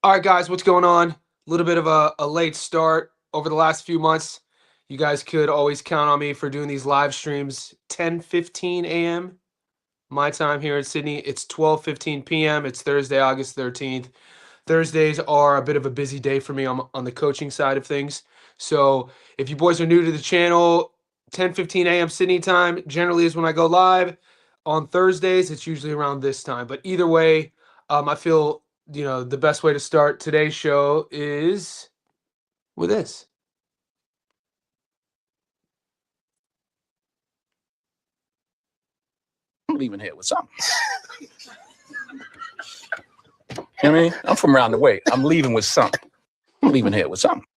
All right, guys, what's going on? A little bit of a late start over the last few months. You guys could always count on me for doing these live streams 10:15 a.m. my time here in Sydney. It's 12:15 p.m. It's Thursday, August 13th. Thursdays are a bit of a busy day for me on the coaching side of things. So if you boys are new to the channel, 10:15 a.m. Sydney time generally is when I go live. On Thursdays, it's usually around this time. But either way, I feel the best way to start today's show is with this. I'm leaving here with something. You know what I mean? I'm from around the way. I'm leaving with something. I'm leaving here with something.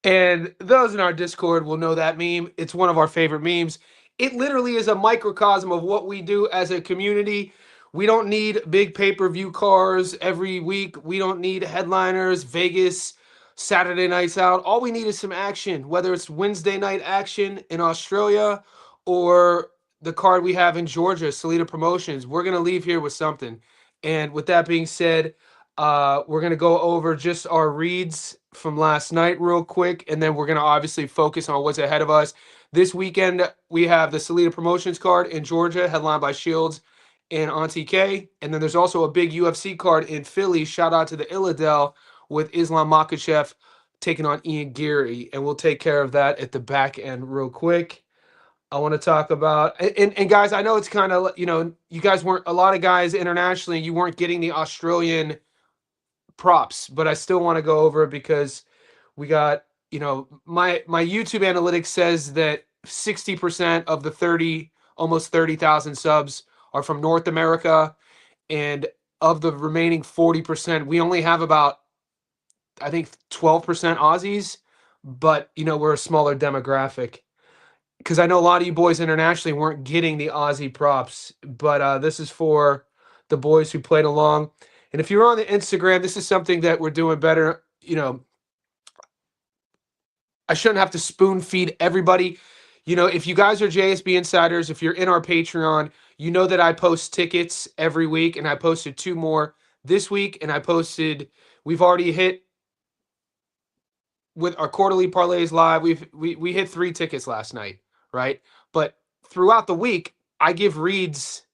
And those in our Discord will know that meme. It's one of our favorite memes. It literally is a microcosm of what we do as a community. We don't need big pay-per-view cars every week. We don't need headliners, Vegas, Saturday nights out. All we need is some action, whether it's Wednesday night action in Australia or the card we have in Georgia, Salida Promotions. We're going to leave here with something. And with that being said, we're going to go over just our reads from last night real quick, and then we're going to obviously focus on what's ahead of us. This weekend, we have the Salida Promotions card in Georgia, headlined by Shields and Auntie K. And then there's also a big UFC card in Philly. Shout out to the Illadel with Islam Makhachev taking on Ian Geary. And we'll take care of that at the back end real quick. I want to talk about, and guys, I know it's kind of, you guys weren't, a lot of guys internationally, you weren't getting the Australian props, but I still want to go over it because we got, my YouTube analytics says that 60% of the almost 30,000 subs are from North America, and of the remaining 40%, we only have about, I think, 12% Aussies, but we're a smaller demographic. Because I know a lot of you boys internationally weren't getting the Aussie props, but this is for the boys who played along. And if you're on the Instagram, this is something that we're doing better. I shouldn't have to spoon feed everybody. If you guys are JSB insiders, if you're in our Patreon, you know that I post tickets every week, and I posted 2 more this week, and we've already hit with our quarterly parlays live. We hit 3 tickets last night, right? But throughout the week, I give reads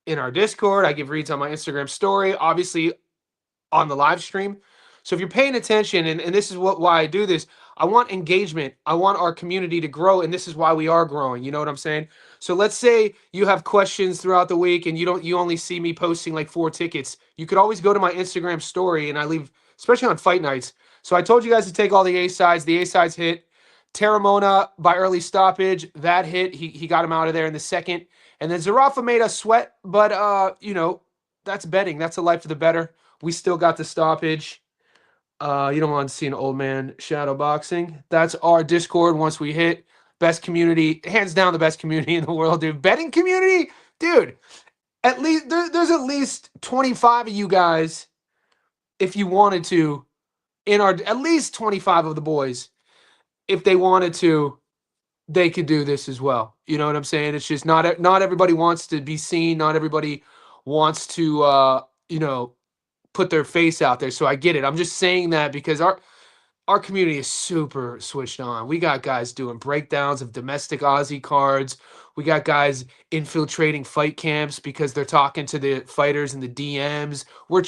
in our Discord. I give reads on my Instagram story, obviously on the live stream. So if you're paying attention, and this is why I do this, I want engagement. I want our community to grow, and this is why we are growing. You know what I'm saying? So let's say you have questions throughout the week, and you only see me posting like 4 tickets. You could always go to my Instagram story, and I leave, especially on fight nights. So I told you guys to take all the A-sides. The A-sides hit. Terramona by early stoppage, that hit. He got him out of there in the second. And then Zarafa made us sweat, but that's betting. That's a life for the better. We still got the stoppage. You don't want to see an old man shadow boxing. That's our Discord once we hit. Best community, hands down the best community in the world, dude. Betting community? Dude, at least there's at least 25 of you guys, if you wanted to, at least 25 of the boys, if they wanted to, they could do this as well. You know what I'm saying? It's just not everybody wants to be seen. Not everybody wants to, put their face out there. So I get it. I'm just saying that because our community is super switched on. We got guys doing breakdowns of domestic Aussie cards. We got guys infiltrating fight camps because they're talking to the fighters in the DMs. We're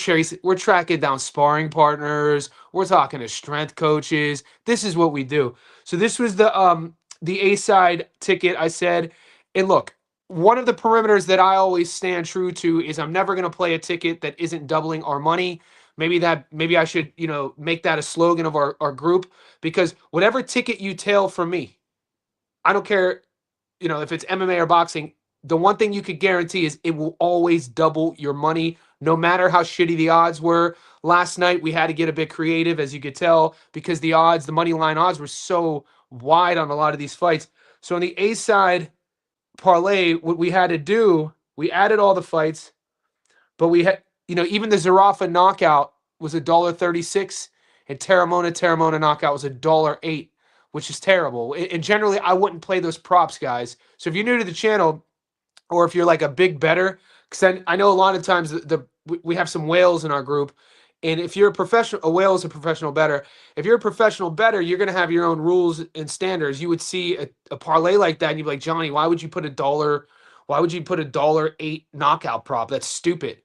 tracking down sparring partners. We're talking to strength coaches. This is what we do. So this was the A-side ticket I said. And look, one of the perimeters that I always stand true to is I'm never going to play a ticket that isn't doubling our money. Maybe I should, make that a slogan of our group, because whatever ticket you tail from me, I don't care, if it's MMA or boxing, the one thing you could guarantee is it will always double your money, no matter how shitty the odds were. Last night, we had to get a bit creative, as you could tell, because the money line odds were so wide on a lot of these fights. So on the A side parlay, what we had to do, we added all the fights, but we had, even the Zarafa knockout was $1.36, and Terramona knockout was $1.08, which is terrible. And generally, I wouldn't play those props, guys. So if you're new to the channel, or if you're like a big bettor, because I know a lot of times we have some whales in our group, And if you're a whale is a professional bettor. If you're a professional bettor, you're going to have your own rules and standards. You would see a parlay like that, and you'd be like, Johnny, why would you put $1? Why would you put $1.08 knockout prop? That's stupid.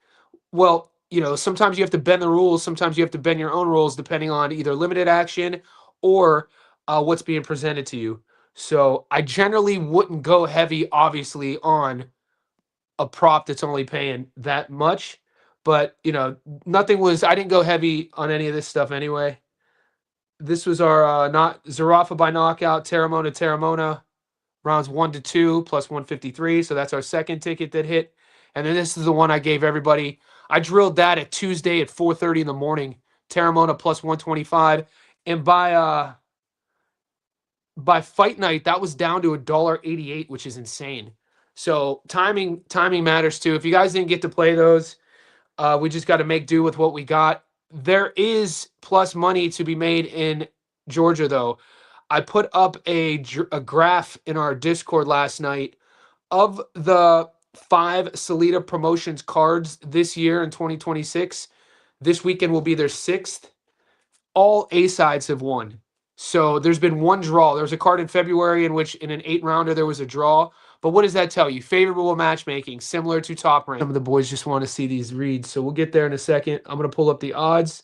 Well, sometimes you have to bend the rules. Sometimes you have to bend your own rules depending on either limited action or what's being presented to you. So I generally wouldn't go heavy, obviously, on a prop that's only paying that much. But, I didn't go heavy on any of this stuff anyway. This was our not Zarafa by knockout, Teramona, rounds 1 to 2 plus 153. So that's our second ticket that hit. And then this is the one I gave everybody. I drilled that at Tuesday at 4:30 in the morning. Teramona plus 125. And by fight night, that was down to $1.88, which is insane. So timing matters too. If you guys didn't get to play those, we just got to make do with what we got. There is plus money to be made in Georgia, though. I put up a graph in our Discord last night of the 5 Salida Promotions cards this year in 2026. This weekend will be their 6th. All A sides have won. So there's been one draw. There was a card in February in which in an 8-rounder there was a draw. But what does that tell you? Favorable matchmaking, similar to Top Rank. Some of the boys just want to see these reads. So we'll get there in a second. I'm going to pull up the odds.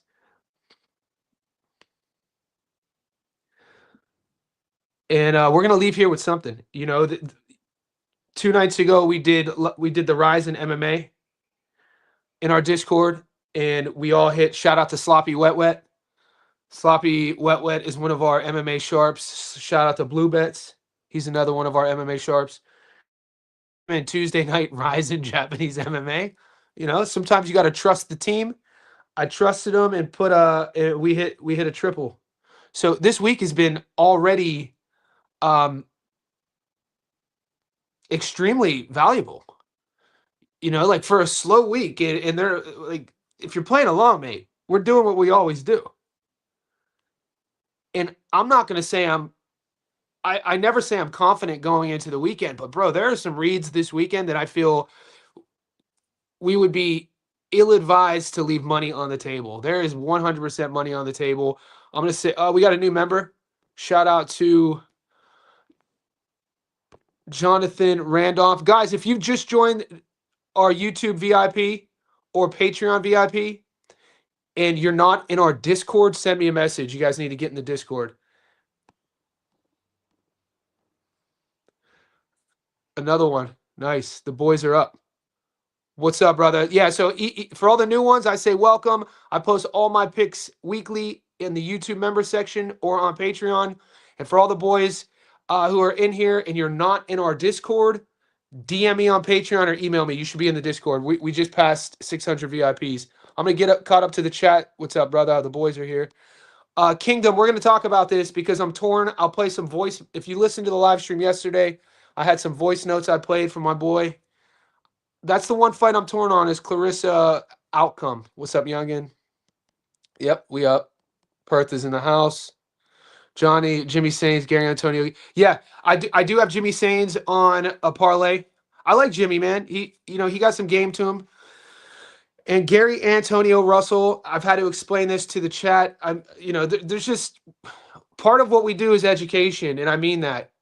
And we're going to leave here with something. 2 nights ago, we did the Rise in MMA in our Discord. And we all hit, shout out to Sloppy Wet Wet. Sloppy Wet Wet is one of our MMA sharps. Shout out to Blue Bets. He's another one of our MMA sharps. And Tuesday night, Rise in Japanese MMA. Sometimes you got to trust the team. I trusted them and we hit a triple. So this week has been already extremely valuable. Like for a slow week, and they're like, if you're playing along, mate, we're doing what we always do. And I'm not going to say I never say I'm confident going into the weekend, but bro, there are some reads this weekend that I feel we would be ill-advised to leave money on the table. There is 100% money on the table. I'm going to say, we got a new member. Shout out to Jonathan Randolph. Guys, if you've just joined our YouTube VIP or Patreon VIP and you're not in our Discord, send me a message. You guys need to get in the Discord. Another one. Nice. The boys are up. What's up, brother? Yeah, so for all the new ones, I say welcome. I post all my picks weekly in the YouTube member section or on Patreon. And for all the boys who are in here and you're not in our Discord, DM me on Patreon or email me. You should be in the Discord. We just passed 600 VIPs. I'm going to get caught up to the chat. What's up, brother? The boys are here. Kingdom, we're going to talk about this because I'm torn. I'll play some voice. If you listened to the live stream yesterday, I had some voice notes I played from my boy. That's the one fight I'm torn on is Clarissa Outcome. What's up, youngin? Yep, we up. Perth is in the house. Jimmy Sains, Gary Antonio. Yeah, I do have Jimmy Sains on a parlay. I like Jimmy, man. He got some game to him. And Gary Antonio Russell, I've had to explain this to the chat. There's just part of what we do is education, and I mean that.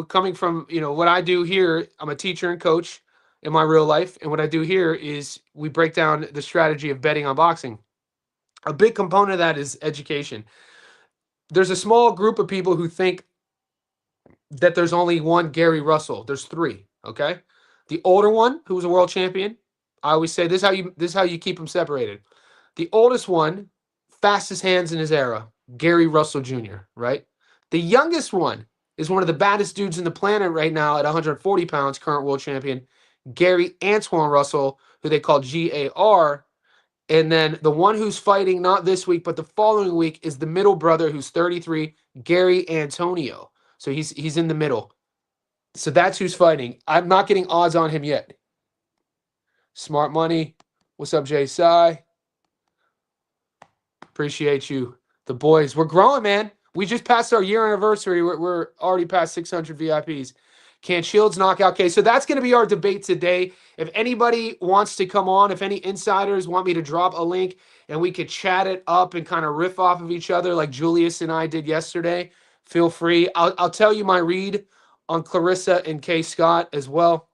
Coming from what I do here, I'm a teacher and coach in my real life, and what I do here is we break down the strategy of betting on boxing. A big component of that is education. There's a small group of people who think that there's only one Gary Russell. There's 3, okay? The older one, who was a world champion, I always say this is how you keep them separated. The oldest one, fastest hands in his era, Gary Russell Jr., right? The youngest one is one of the baddest dudes in the planet right now at 140 pounds, current world champion, Gary Antoine Russell, who they call GAR. And then the one who's fighting not this week, but the following week is the middle brother who's 33, Gary Antonio. So he's in the middle. So that's who's fighting. I'm not getting odds on him yet. Smart money. What's up, Jay Sai? Appreciate you. The boys. We're growing, man. We just passed our year anniversary. We're already past 600 VIPs. Can Shields knock out K? So that's going to be our debate today. If anybody wants to come on, if any insiders want me to drop a link and we could chat it up and kind of riff off of each other like Julius and I did yesterday, feel free. I'll tell you my read on Clarissa and K Scott as well.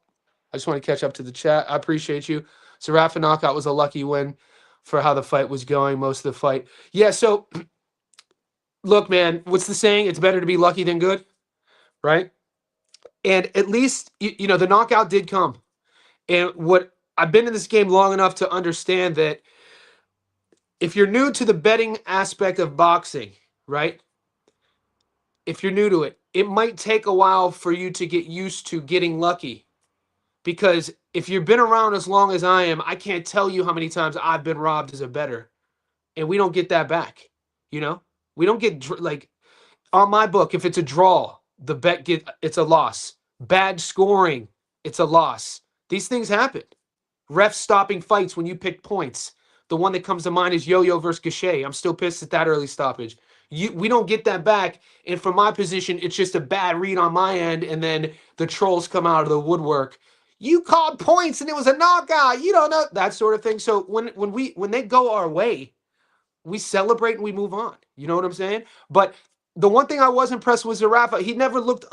I just want to catch up to the chat. I appreciate you. So Rafa knockout was a lucky win for how the fight was going, most of the fight. Yeah, so look, man, what's the saying? It's better to be lucky than good, right? And at least, you know, the knockout did come. And what I've been in this game long enough to understand that if you're new to the betting aspect of boxing, right? If you're new to it, it might take a while for you to get used to getting lucky. Because if you've been around as long as I am, I can't tell you how many times I've been robbed as a bettor. And we don't get that back, you know? We don't get, like, on my book, if it's a draw, it's a loss. Bad scoring, it's a loss. These things happen. Refs stopping fights when you pick points. The one that comes to mind is Yo-Yo versus Gachet. I'm still pissed at that early stoppage. We don't get that back. And from my position, it's just a bad read on my end. And then the trolls come out of the woodwork. You called points and it was a knockout. You don't know that sort of thing. So when they go our way, we celebrate and we move on. You know what I'm saying? But the one thing I was impressed with Zarafa, he never looked.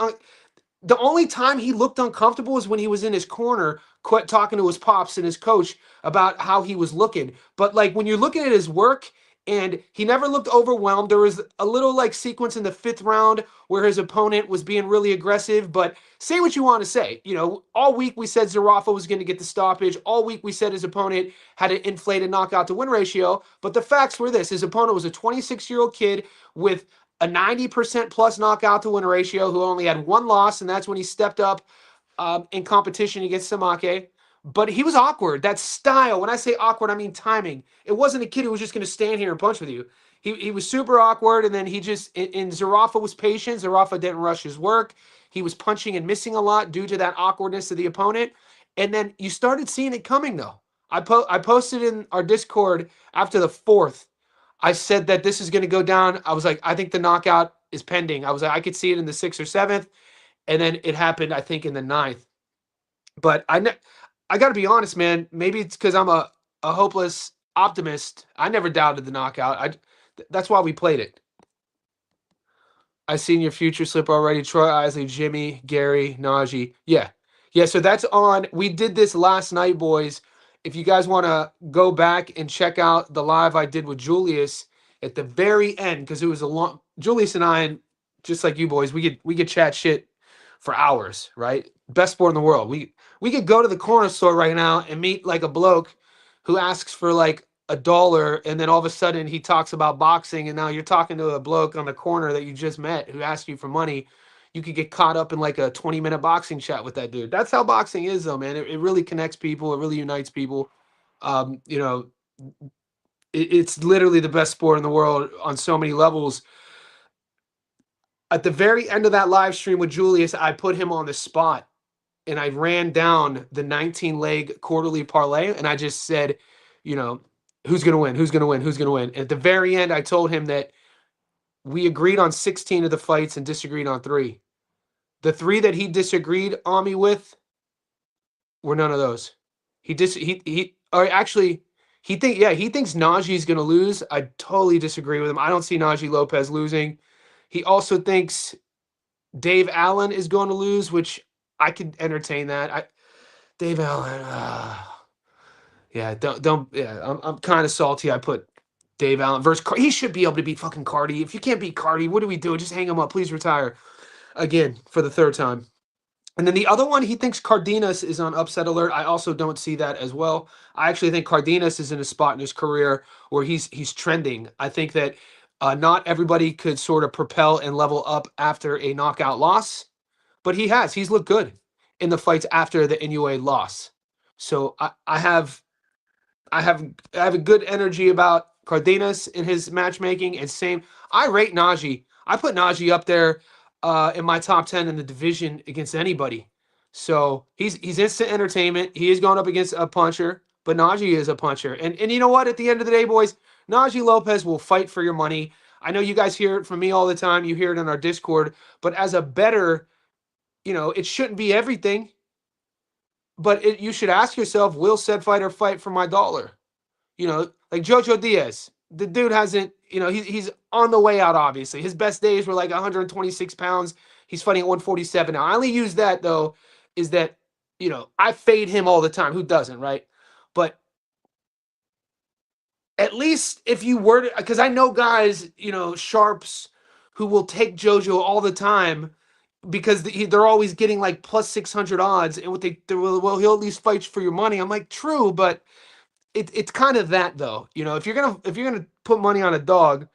The only time he looked uncomfortable was when he was in his corner, talking to his pops and his coach about how he was looking. But like when you're looking at his work, and he never looked overwhelmed. There was a little like sequence in the 5th round where his opponent was being really aggressive. But say what you want to say. You know, all week we said Zarafa was going to get the stoppage. All week we said his opponent had an inflated knockout to win ratio. But the facts were this: his opponent was a 26-year-old kid with a 90% plus knockout to win ratio who only had 1 loss, and that's when he stepped up in competition against Samake. But he was awkward. That style, when I say awkward, I mean timing. It wasn't a kid who was just going to stand here and punch with you. He was super awkward, and then he just, and Zarafa was patient. Zarafa didn't rush his work. He was punching and missing a lot due to that awkwardness of the opponent. And then you started seeing it coming, though. I posted in our Discord after the 4th. I said that this is going to go down. I was like, I think the knockout is pending. I was like, I could see it in the 6th or 7th. And then it happened, I think, in the 9th. But I got to be honest, man. Maybe it's because I'm a hopeless optimist. I never doubted the knockout. That's why we played it. I seen your future slip already. Troy Isley, Jimmy, Gary, Najee. Yeah. So that's on. We did this last night, boys. If you guys want to go back and check out the live I did with Julius at the very end, because it was a long. Julius and I, just like you boys, we could chat shit for hours, right? Best sport in the world. We could go to the corner store right now and meet like a bloke who asks for like $1, and then all of a sudden he talks about boxing, and now you're talking to a bloke on the corner that you just met who asked you for money. You could get caught up in like a 20-minute boxing chat with that dude. That's how boxing is, though, man. It really connects people. It really unites people. You know, it's literally the best sport in the world on so many levels. At the very end of that live stream with Julius, I put him on the spot, and I ran down the 19-leg quarterly parlay, and I just said, you know, who's going to win? Who's going to win? Who's going to win? And at the very end, I told him that we agreed on 16 of the fights and disagreed on 3. The 3 that he disagreed on me with were none of those. He thinks Najee's going to lose. I totally disagree with him. I don't see Najee Lopez losing. He also thinks Dave Allen is going to lose, which I could entertain that. Dave Allen, I'm kind of salty. I put Dave Allen versus he should be able to beat fucking Cardi. If you can't beat Cardi, what do we do? Just hang him up. Please retire. Again, for the 3rd time. And then the other one, he thinks Cardenas is on upset alert. I also don't see that as well. I actually think Cardenas is in a spot in his career where he's trending. I think that not everybody could sort of propel and level up after a knockout loss, but he's looked good in the fights after the Inoue loss. So I have a good energy about Cardenas in his matchmaking, and same. I rate Najee. I put Najee up there in my top 10 in the division against anybody. So he's instant entertainment. He is going up against a puncher, but Najee is a puncher. And you know what? At the end of the day, boys, Najee Lopez will fight for your money. I know you guys hear it from me all the time. You hear it in our Discord. But as a bettor, it shouldn't be everything, but you should ask yourself, will said fighter fight for my dollar? Like Jojo Diaz, the dude hasn't, he's on the way out, obviously. His best days were like 126 pounds. He's fighting at 147 now. I only use that, though, is that, I fade him all the time. Who doesn't, right? But at least if you were to, because I know guys, sharps who will take JoJo all the time because they're always getting like plus 600 odds. And what they will, well, he'll at least fight for your money. I'm like, true, but it's kind of that though. If you're gonna put money on a dog,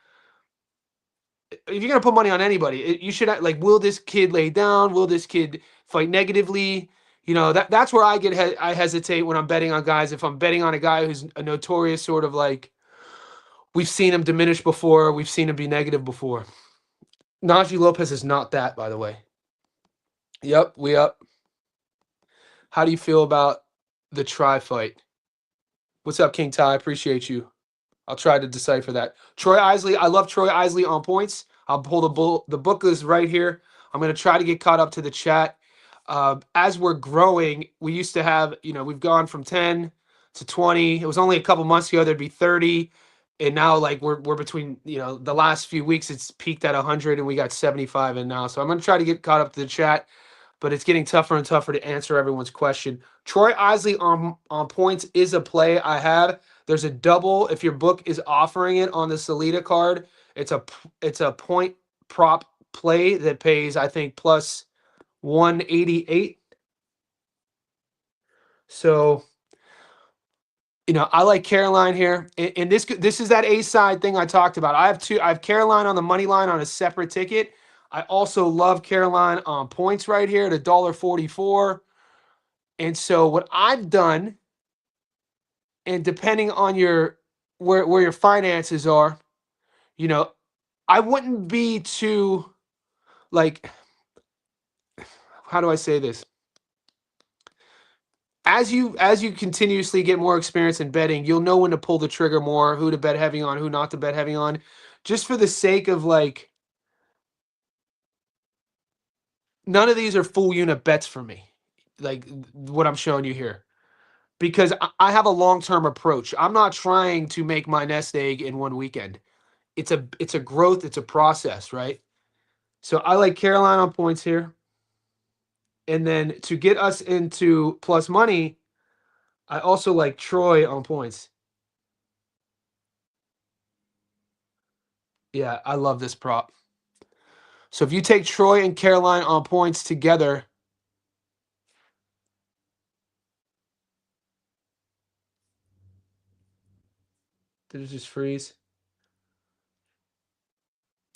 if you're gonna put money on anybody, you should like, will this kid lay down? Will this kid fight negatively? That's where I hesitate when I'm betting on guys. If I'm betting on a guy who's a notorious sort of like, we've seen him diminish before, we've seen him be negative before. Najee Lopez is not that, by the way. Yep, we up. How do you feel about the try fight? What's up, King Ty? Appreciate you. I'll try to decipher that. Troy Isley, I love Troy Isley on points. I'll pull the book is right here. I'm going to try to get caught up to the chat. As we're growing, we used to have, we've gone from 10 to 20. It was only a couple months ago, there'd be 30. And now, like, we're between, the last few weeks, it's peaked at 100, and we got 75 in now. So I'm going to try to get caught up to the chat, but it's getting tougher and tougher to answer everyone's question. Troy Isley on points is a play I have. There's a double if your book is offering it on the Salida card. It's a point prop play that pays, I think, plus 188. So, I like Caroline here, and this is that A side thing I talked about. I have Caroline on the money line on a separate ticket. I also love Caroline on points right here at $1.44. And so what I've done, and depending on where your finances are, I wouldn't be too, like, how do I say this? As you continuously get more experience in betting, you'll know when to pull the trigger more, who to bet heavy on, who not to bet heavy on, just for the sake of, like, none of these are full unit bets for me, like what I'm showing you here, because I have a long-term approach. I'm not trying to make my nest egg in one weekend. It's a growth, it's a process, right? So I like Caroline on points here. And then to get us into plus money, I also like Troy on points. Yeah, I love this prop. So if you take Troy and Caroline on points together, did it just freeze?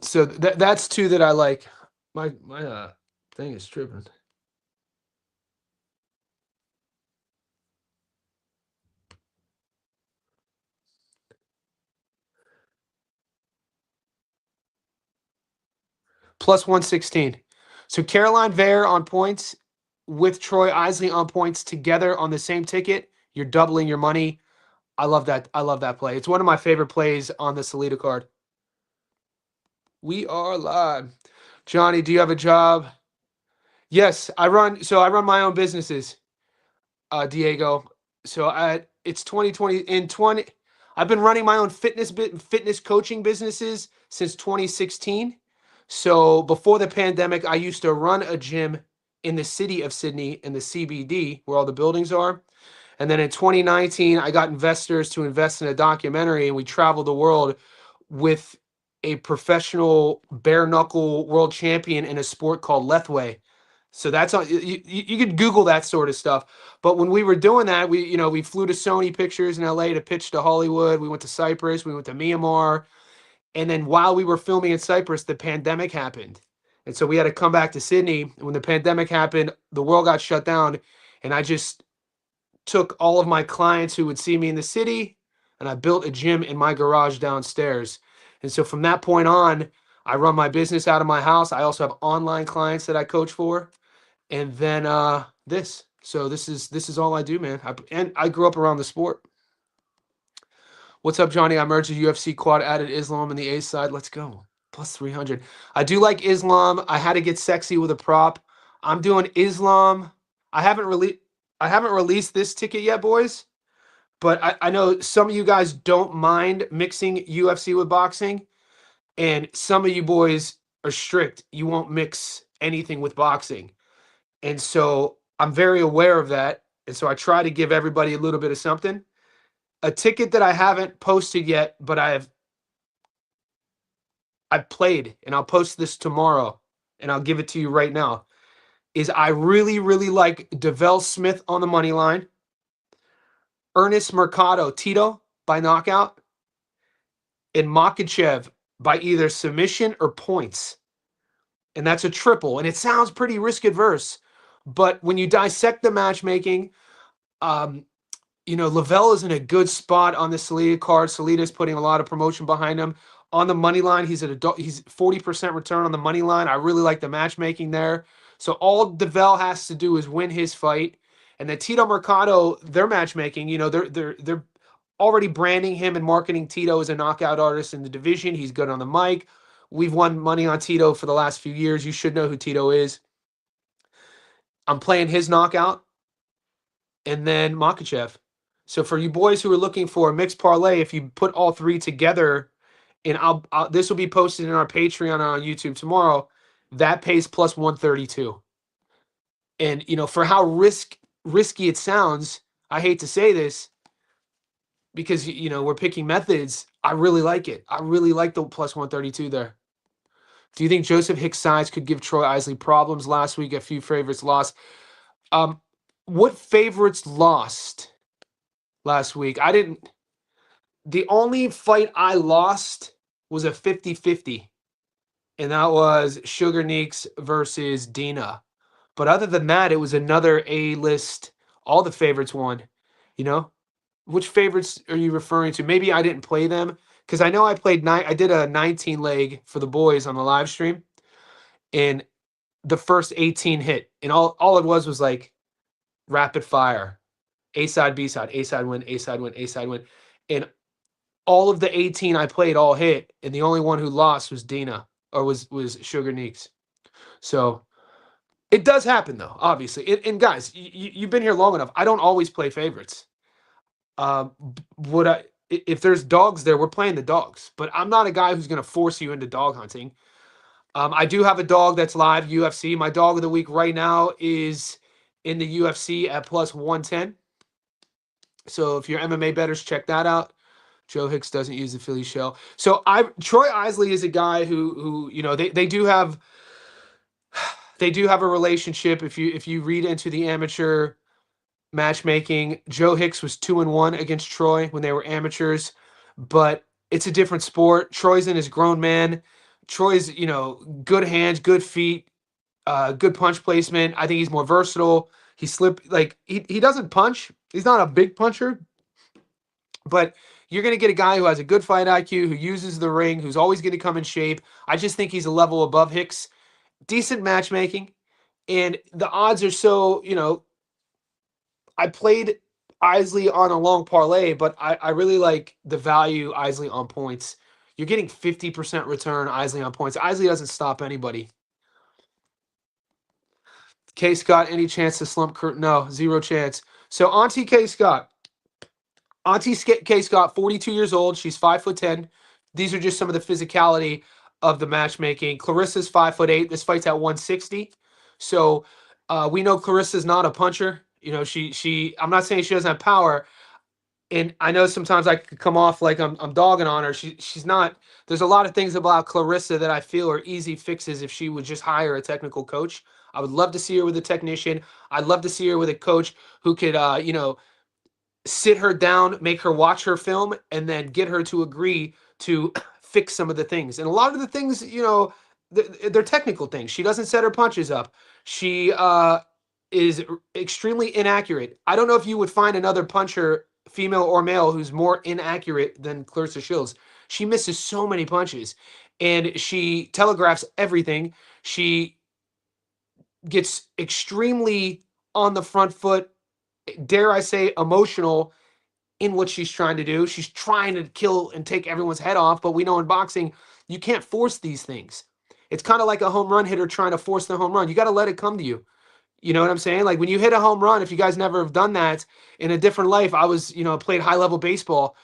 So that's two that I like. My thing is tripping. Plus 116. So Caroline Vare on points with Troy Isley on points together on the same ticket, you're doubling your money. I love that. I love that play. It's one of my favorite plays on the Salida card. We are live. Johnny, do you have a job? Yes, I run my own businesses, Diego. So it's 2020 in 20. I've been running my own fitness coaching businesses since 2016. So before the pandemic, I used to run a gym in the city of Sydney in the CBD where all the buildings are. And then in 2019, I got investors to invest in a documentary, and we traveled the world with a professional bare knuckle world champion in a sport called Lethway. So that's on you could Google that sort of stuff. But when we were doing that, we flew to Sony Pictures in LA to pitch to Hollywood. We went to Cyprus, we went to Myanmar. And then while we were filming in Cyprus, the pandemic happened. And so we had to come back to Sydney. And when the pandemic happened, the world got shut down. And I just took all of my clients who would see me in the city, and I built a gym in my garage downstairs. And so from that point on, I run my business out of my house. I also have online clients that I coach for. And then this. So this is all I do, man. And I grew up around the sport. What's up, Johnny? I merged the UFC quad, added Islam in the A side. Let's go. Plus 300. I do like Islam. I had to get sexy with a prop. I'm doing Islam. I haven't released this ticket yet, boys. But I know some of you guys don't mind mixing UFC with boxing, and some of you boys are strict. You won't mix anything with boxing. And so I'm very aware of that. And so I try to give everybody a little bit of something. A ticket that I haven't posted yet, but I've played, and I'll post this tomorrow, and I'll give it to you right now, is I really, really like Devell Smith on the money line, Ernest Mercado Tito by knockout, and Makachev by either submission or points. And that's a triple. And it sounds pretty risk adverse. But when you dissect the matchmaking, Lavelle is in a good spot on the Salida card. Salida's putting a lot of promotion behind him. On the money line, he's 40% return on the money line. I really like the matchmaking there. So all Devell has to do is win his fight. And then Tito Mercado, their matchmaking, they're already branding him and marketing Tito as a knockout artist in the division. He's good on the mic. We've won money on Tito for the last few years. You should know who Tito is. I'm playing his knockout. And then Makachev. So for you boys who are looking for a mixed parlay, if you put all three together, and this will be posted in our Patreon on YouTube tomorrow, that pays plus 132. And for how risky it sounds, I hate to say this because we're picking methods. I really like it. I really like the plus 132 there. Do you think Joseph Hicks' size could give Troy Isley problems? Last week, a few favorites lost. What favorites lost last week? The only fight I lost was a 50-50, and that was Sugar Neeks versus Dina. But other than that, it was another A-list. All the favorites won. Which favorites are you referring to? Maybe I didn't play them because I know I played I did a 19 leg for the boys on the live stream, and the first 18 hit, and all it was like rapid fire. A side, B side, A side win, A side win, A side win. And all of the 18 I played all hit, and the only one who lost was Dina, or was Sugar Neeks. So it does happen though, obviously. And guys, you've been here long enough. I don't always play favorites. If there's dogs there, we're playing the dogs. But I'm not a guy who's going to force you into dog hunting. I do have a dog that's live UFC. My dog of the week right now is in the UFC at plus 110. So if you're MMA bettors, check that out. Joe Hicks doesn't use the Philly shell. So Troy Isley is a guy who they do have a relationship. If you read into the amateur matchmaking, Joe Hicks was 2-1 against Troy when they were amateurs, but it's a different sport. Troy's in his grown man. Troy's good hands, good feet, good punch placement. I think he's more versatile. He doesn't punch. He's not a big puncher, but you're going to get a guy who has a good fight IQ, who uses the ring, who's always going to come in shape. I just think he's a level above Hicks. Decent matchmaking, and the odds are so, I played Isley on a long parlay, but I really like the value Isley on points. You're getting 50% return Isley on points. Isley doesn't stop anybody. K. Scott, any chance to slump? No, zero chance. So Auntie K. Scott. Auntie K. Scott, 42 years old. She's 5'10". These are just some of the physicality of the matchmaking. Clarissa's 5'8". This fight's at 160. So we know Clarissa's not a puncher. I'm not saying she doesn't have power. And I know sometimes I could come off like I'm dogging on her. She's not. There's a lot of things about Clarissa that I feel are easy fixes if she would just hire a technical coach. I would love to see her with a technician. I'd love to see her with a coach who could, sit her down, make her watch her film, and then get her to agree to fix some of the things. And a lot of the things, they're technical things. She doesn't set her punches up. She is extremely inaccurate. I don't know if you would find another puncher, female or male, who's more inaccurate than Clarissa Shields. She misses so many punches, and she telegraphs everything. She gets extremely on the front foot, dare I say, emotional in what she's trying to do. She's trying to kill and take everyone's head off, but we know in boxing, you can't force these things. It's kind of like a home run hitter trying to force the home run. You got to let it come to you. You know what I'm saying? Like when you hit a home run, if you guys never have done that in a different life, I was, played high level baseball.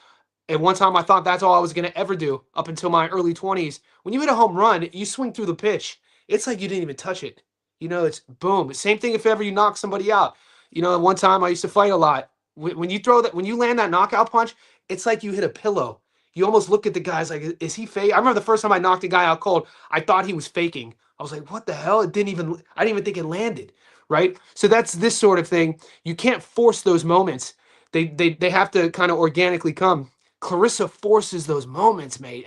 And one time I thought that's all I was going to ever do up until my early 20s. When you hit a home run, you swing through the pitch. It's like you didn't even touch it. It's boom. Same thing if ever you knock somebody out. One time I used to fight a lot. When you land that knockout punch, it's like you hit a pillow. You almost look at the guys like, is he fake? I remember the first time I knocked a guy out cold, I thought he was faking. I was like, what the hell? I didn't even think it landed. Right? So that's this sort of thing. You can't force those moments. They have to kind of organically come. Clarissa forces those moments, mate,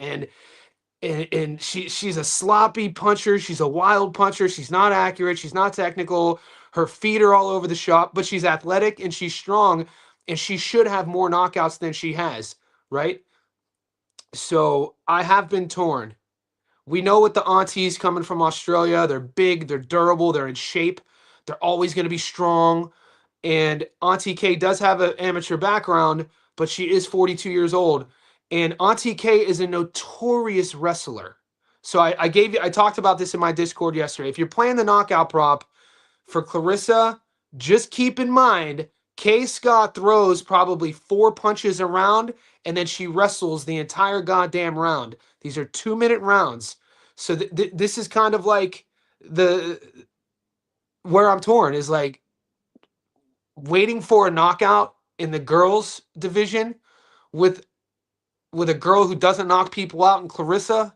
and she's a sloppy puncher. She's a wild puncher. She's not accurate. She's not technical. Her feet are all over the shop, but she's athletic and she's strong, and she should have more knockouts than she has, right? So I have been torn. We know what the aunties coming from Australia. They're big, they're durable, they're in shape, they're always going to be strong. And Auntie K does have an amateur background, but she is 42 years old. And Auntie K is a notorious wrestler. So I talked about this in my Discord yesterday. If you're playing the knockout prop for Clarissa, just keep in mind Kay Scott throws probably 4 punches around, and then she wrestles the entire goddamn round. These are 2-minute rounds. So this is kind of like where I'm torn is like waiting for a knockout in the girls division with a girl who doesn't knock people out in Clarissa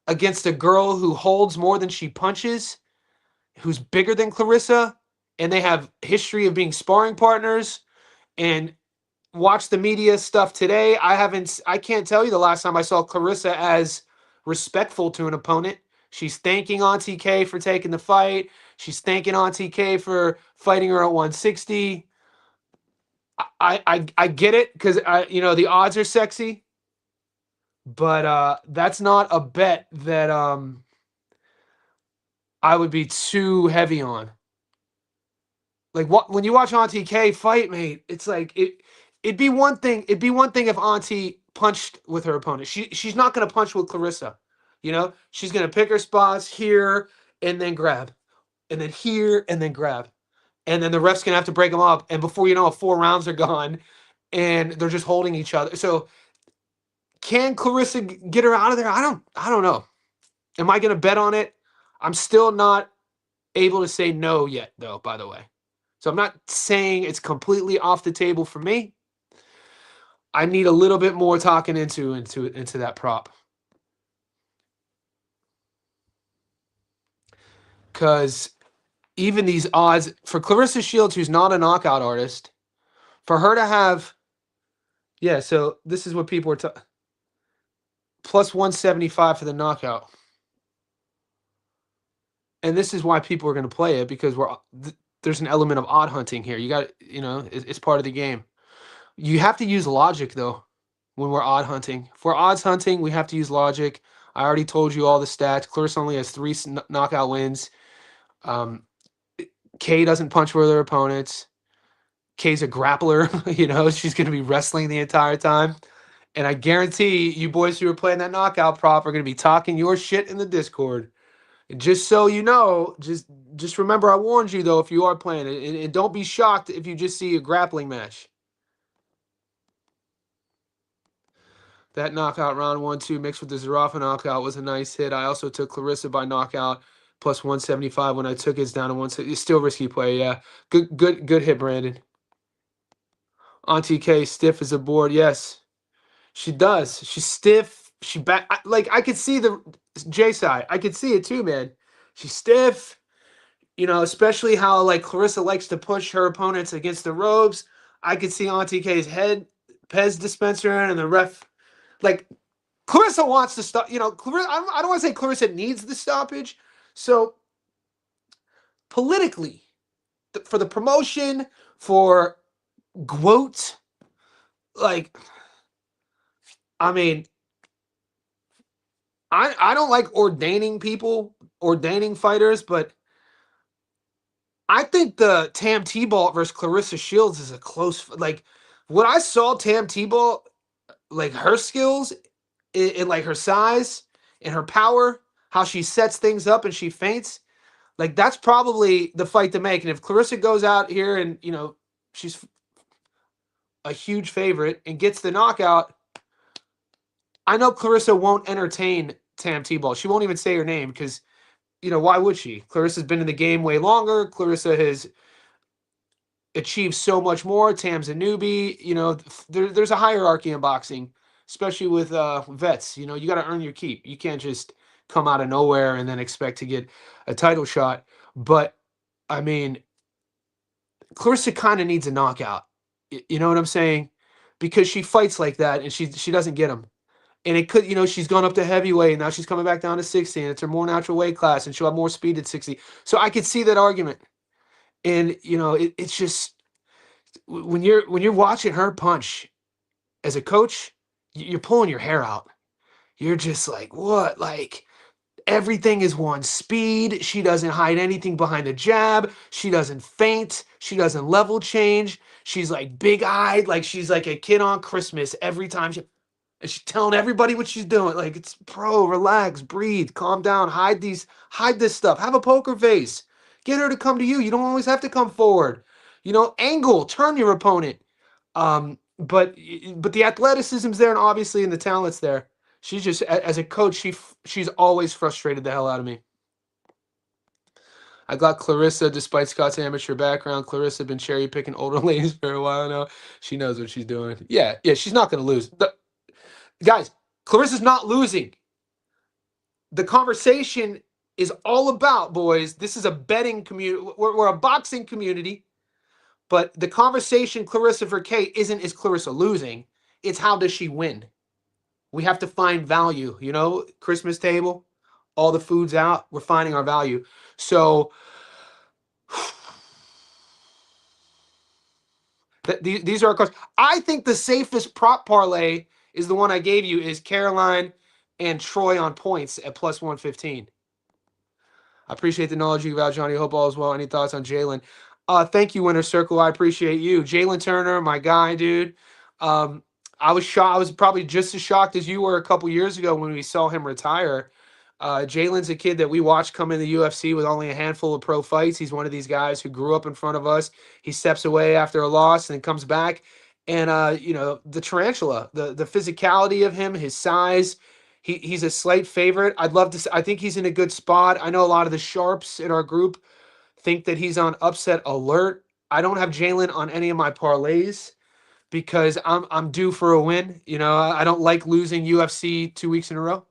against a girl who holds more than she punches, who's bigger than Clarissa, and they have history of being sparring partners. And watch the media stuff today. I can't tell you the last time I saw Clarissa as respectful to an opponent. She's thanking Auntie K for taking the fight. She's thanking Auntie K for fighting her at 160. I get it because the odds are sexy, but that's not a bet that I would be too heavy on. Like when you watch Auntie K fight, mate, it's like it'd be one thing. It'd be one thing if Auntie punched with her opponent. She's not gonna punch with Clarissa. She's gonna pick her spots here and then grab, and then here and then grab, and then the ref's gonna have to break them up. And before you know it, 4 rounds are gone, and they're just holding each other. So can Clarissa get her out of there? I don't know. Am I gonna bet on it? I'm still not able to say no yet, though. By the way. So I'm not saying it's completely off the table for me. I need a little bit more talking into that prop. Because even these odds for Clarissa Shields, who's not a knockout artist, for her to have, so this is what people are plus 175 for the knockout. And this is why people are going to play it, because there's an element of odd hunting here. You got, it's part of the game. You have to use logic, though, when we're odd hunting. If we're odds hunting, we have to use logic. I already told you all the stats. Clarissa only has 3 knockout wins. Kay doesn't punch with her opponents. Kay's a grappler. She's going to be wrestling the entire time. And I guarantee you boys who are playing that knockout prop are going to be talking your shit in the Discord. And just so you know, just remember I warned you, though, if you are playing it. And don't be shocked if you just see a grappling match. That knockout round 1-2 mixed with the Zarafa knockout was a nice hit. I also took Clarissa by knockout plus 175 when I took it down to 160. It's still risky play, yeah. Good hit, Brandon. Auntie K stiff as a board, yes. She does. She's stiff. She back I could see the J side. I could see it too, man. She's stiff. Especially how Clarissa likes to push her opponents against the ropes. I could see Auntie K's head Pez dispenser and the ref. Clarissa wants to stop. Clarissa, I don't want to say Clarissa needs the stoppage. So politically, for the promotion, for GWOAT, I don't like ordaining fighters, but I think the Tam Tebow versus Clarissa Shields is a close. When I saw Tam Tebow, her skills, in her size and her power, how she sets things up and she feints, like that's probably the fight to make. And if Clarissa goes out here and, she's a huge favorite and gets the knockout, I know Clarissa won't entertain Tam Tebow. She won't even say her name because, why would she? Clarissa's been in the game way longer. Clarissa has achieved so much more. Tam's a newbie. There's a hierarchy in boxing, especially with vets. You got to earn your keep. You can't just come out of nowhere and then expect to get a title shot. But, I mean, Clarissa kind of needs a knockout. You know what I'm saying? Because she fights like that and she doesn't get them. And it could, she's gone up to heavyweight and now she's coming back down to 60 and it's her more natural weight class and she'll have more speed at 60. So I could see that argument. And, it's just when you're watching her punch as a coach, you're pulling your hair out. You're just like, what? Like everything is one speed. She doesn't hide anything behind a jab. She doesn't feint. She doesn't level change. She's like big-eyed, like she's like a kid on Christmas every time and she's telling everybody what she's doing. Like, it's relax, breathe, calm down, hide this stuff. Have a poker face. Get her to come to you. You don't always have to come forward. Angle, turn your opponent. But the athleticism's there, and obviously, and the talent's there. She's just, as a coach, she's always frustrated the hell out of me. I got Clarissa, despite Scott's amateur background. Clarissa been cherry picking older ladies for a while now. She knows what she's doing. Yeah, she's not going to lose. Guys, Clarissa's not losing. The conversation is all about, boys, this is a betting community. We're a boxing community, but the conversation, Clarissa for Kate, isn't is Clarissa losing. It's how does she win? We have to find value, Christmas table, all the food's out. We're finding our value. So these are our cards. I think the safest prop parlay is the one I gave you, is Caroline and Troy on points at plus 115. I appreciate the knowledge you give out, Johnny. Hope all is well. Any thoughts on Jalen? Thank you, Winner Circle. I appreciate you. Jalen Turner, my guy, dude. I was shocked. I was probably just as shocked as you were a couple years ago when we saw him retire. Jalen's a kid that we watched come in the UFC with only a handful of pro fights. He's one of these guys who grew up in front of us. He steps away after a loss and then comes back. And, the tarantula, the physicality of him, his size, he's a slight favorite. I think he's in a good spot. I know a lot of the sharps in our group think that he's on upset alert. I don't have Jalen on any of my parlays because I'm due for a win. I don't like losing UFC 2 weeks in a row.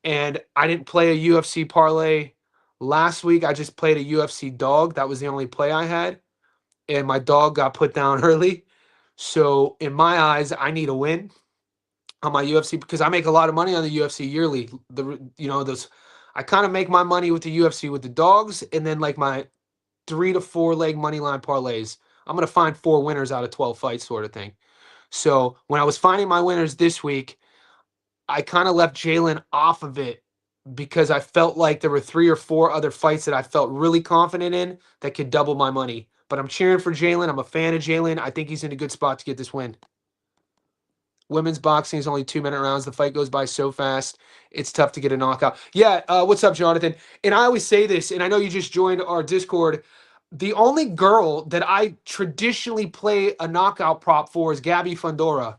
And I didn't play a UFC parlay last week. I just played a UFC dog. That was the only play I had. And my dog got put down early. So in my eyes, I need a win on my UFC because I make a lot of money on the UFC yearly. I kind of make my money with the UFC with the dogs and then like my 3 to 4 leg money line parlays. I'm going to find 4 winners out of 12 fights sort of thing. So when I was finding my winners this week, I kind of left Jalen off of it because I felt like there were 3 or 4 other fights that I felt really confident in that could double my money. But I'm cheering for Jalen. I'm a fan of Jalen. I think he's in a good spot to get this win. Women's boxing is only 2-minute rounds. The fight goes by so fast. It's tough to get a knockout. Yeah, what's up, Jonathan? And I always say this, and I know you just joined our Discord. The only girl that I traditionally play a knockout prop for is Gabby Fundora.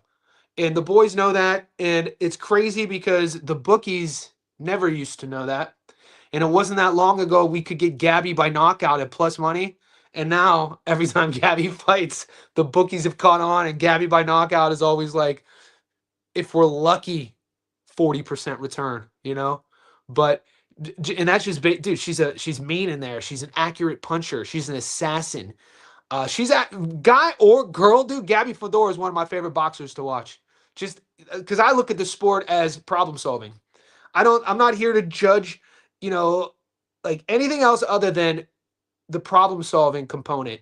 And the boys know that. And it's crazy because the bookies never used to know that. And it wasn't that long ago we could get Gabby by knockout at plus money. And now every time Gabby fights, the bookies have caught on. And Gabby by knockout is always like, if we're lucky, 40% return, But and that's just dude, she's mean in there. She's an accurate puncher. She's an assassin. She's a guy or girl, dude. Gabby Fedor is one of my favorite boxers to watch. Just because I look at the sport as problem solving. I'm not here to judge, like anything else other than the problem solving component.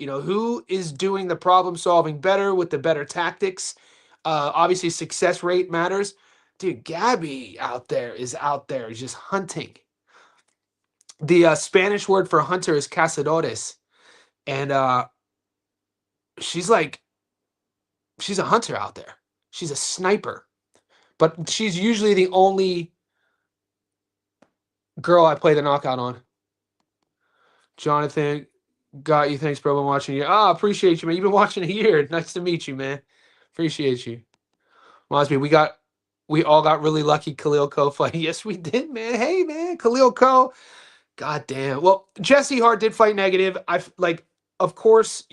Who is doing the problem solving better with the better tactics. Obviously, success rate matters. Dude, Gabby is out there just hunting. The Spanish word for hunter is cazadores. And she's a hunter out there. She's a sniper. But she's usually the only Girl, I play the knockout on. Jonathan, got you. Thanks, bro. I'm watching you. Ah, appreciate you, man. You've been watching a year. Nice to meet you, man. Appreciate you. Mosby, we all got really lucky Khalil Ko fight. Yes, we did, man. Hey, man, Khalil Ko. God damn. Well, Jesse Hart did fight negative. Of course,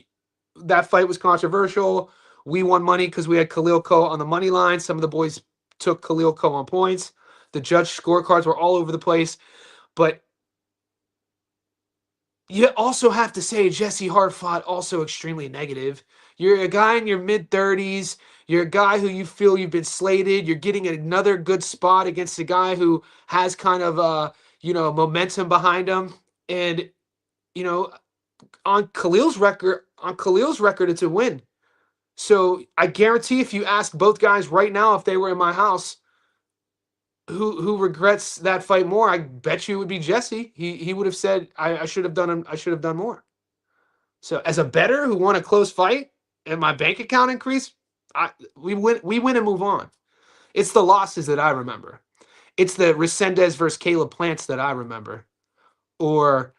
that fight was controversial. We won money because we had Khalil Ko on the money line. Some of the boys took Khalil Ko on points. The judge scorecards were all over the place. But you also have to say Jesse Hart fought also extremely negative. You're a guy in your mid-30s. You're a guy who you feel you've been slated. You're getting another good spot against a guy who has kind of momentum behind him. And you know, on Khalil's record, it's a win. So I guarantee if you ask both guys right now if they were in my house, who regrets that fight more, I bet you it would be Jesse. He would have said I should have done more. So as a bettor who won a close fight and my bank account increased, we win and move on. It's the losses that I remember. It's the Resendez versus Caleb Plants that I remember. Or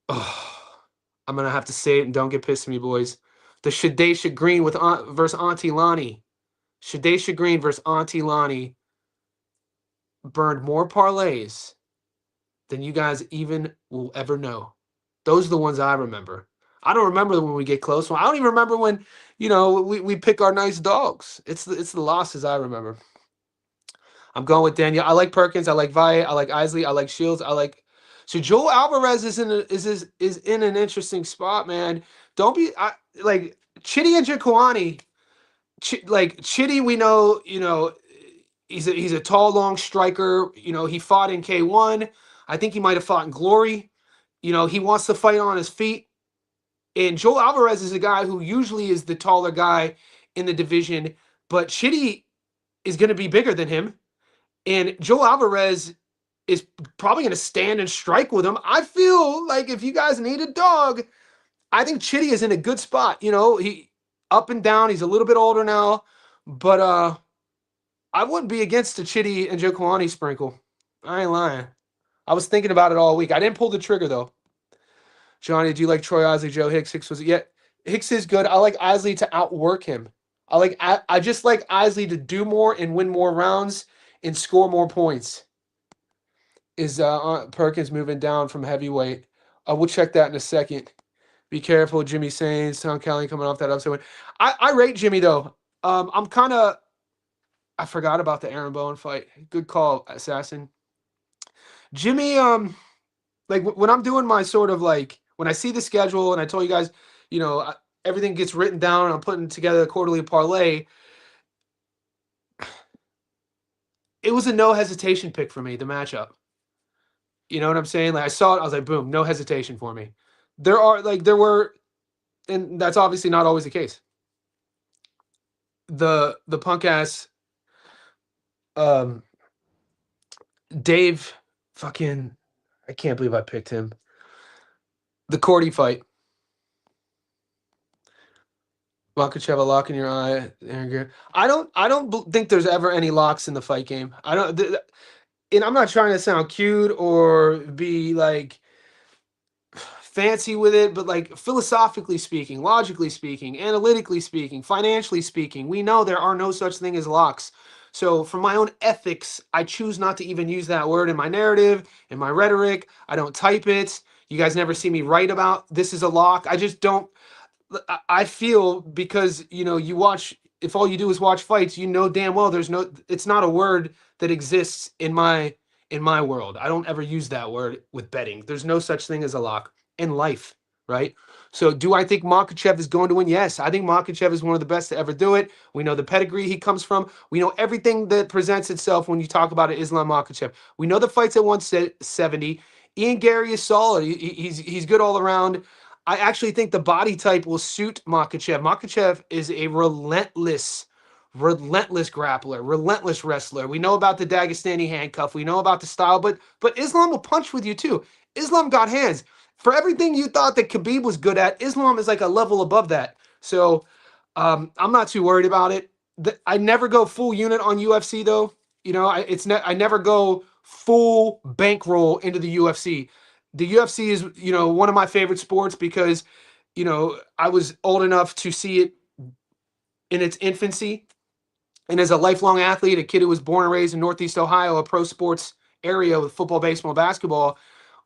I'm gonna have to say it and don't get pissed at me, boys. The Shadesha Green versus Auntie Lonnie. Shadesha Green versus Auntie Lonnie burned more parlays than you guys even will ever know. Those are the ones I remember. I don't remember when we get close. I don't even remember when, we pick our nice dogs. It's the losses I remember. I'm going with Daniel. I like Perkins. I like Valle. I like Isley. I like Shields. So Joel Alvarez is in an interesting spot, man. Don't be like Chitty and Jaquani. Chitty, we know, he's a tall, long striker. He fought in K1. I think he might have fought in Glory. He wants to fight on his feet. And Joel Alvarez is a guy who usually is the taller guy in the division, but Chitty is going to be bigger than him. And Joel Alvarez is probably going to stand and strike with him. I feel like if you guys need a dog, I think Chitty is in a good spot. He up and down. He's a little bit older now, but I wouldn't be against the Chitty and Joe sprinkle. I ain't lying. I was thinking about it all week. I didn't pull the trigger though. Johnny, do you like Troy Isley, Joe Hicks? Hicks is good. I like Isley to outwork him. I just like Isley to do more and win more rounds and score more points. Is Perkins moving down from heavyweight? We'll check that in a second. Be careful, Jimmy Sains, Tom Kelly coming off that upset win. I rate Jimmy though. I forgot about the Aaron Bowen fight. Good call, Assassin. Jimmy, when I'm doing my sort of when I see the schedule and I told you guys, everything gets written down and I'm putting together a quarterly parlay. It was a no hesitation pick for me, the matchup. You know what I'm saying? I saw it, I was like, boom, no hesitation for me. There were, and that's obviously not always the case. The punk ass Dave fucking, I can't believe I picked him. The Cordy fight. Makachev, a lock in your eye. I don't think there's ever any locks in the fight game. And I'm not trying to sound cute or be fancy with it, but philosophically speaking, logically speaking, analytically speaking, financially speaking, we know there are no such thing as locks. So for my own ethics, I choose not to even use that word in my narrative, in my rhetoric. I don't type it. You guys never see me write about this is a lock. I just don't. I feel because you watch. If all you do is watch fights, damn well it's not a word that exists in my world. I don't ever use that word with betting. There's no such thing as a lock in life, right? So do I think Makhachev is going to win? Yes, I think Makhachev is one of the best to ever do it. We know the pedigree he comes from. We know everything that presents itself when you talk about Islam Makhachev. We know the fights at 170. Ian Gary is solid. He's good all around. I actually think the body type will suit Makhachev. Makhachev is a relentless grappler, relentless wrestler. We know about the Dagestani handcuff. We know about the style, but Islam will punch with you too. Islam got hands. For everything you thought that Khabib was good at, Islam is like a level above that. So I'm not too worried about it. I never go full unit on UFC though. I never go full bankroll into the UFC. The UFC is, one of my favorite sports because, I was old enough to see it in its infancy. And as a lifelong athlete, a kid who was born and raised in Northeast Ohio, a pro sports area with football, baseball, and basketball,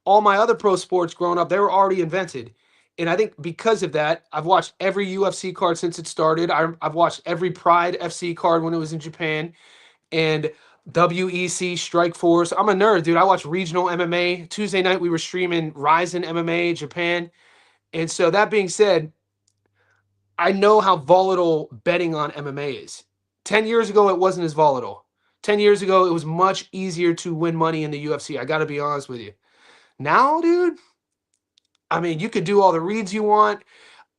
all my other pro sports growing up, they were already invented. And I think because of that, I've watched every UFC card since it started. I've watched every Pride FC card when it was in Japan, and WEC Strike Force. I'm a nerd, dude. I watch regional MMA. Tuesday night, we were streaming Ryzen MMA Japan. And so that being said, I know how volatile betting on MMA is. 10 years ago, it wasn't as volatile. 10 years ago, it was much easier to win money in the UFC. I got to be honest with you. Now, dude, I mean, you could do all the reads you want.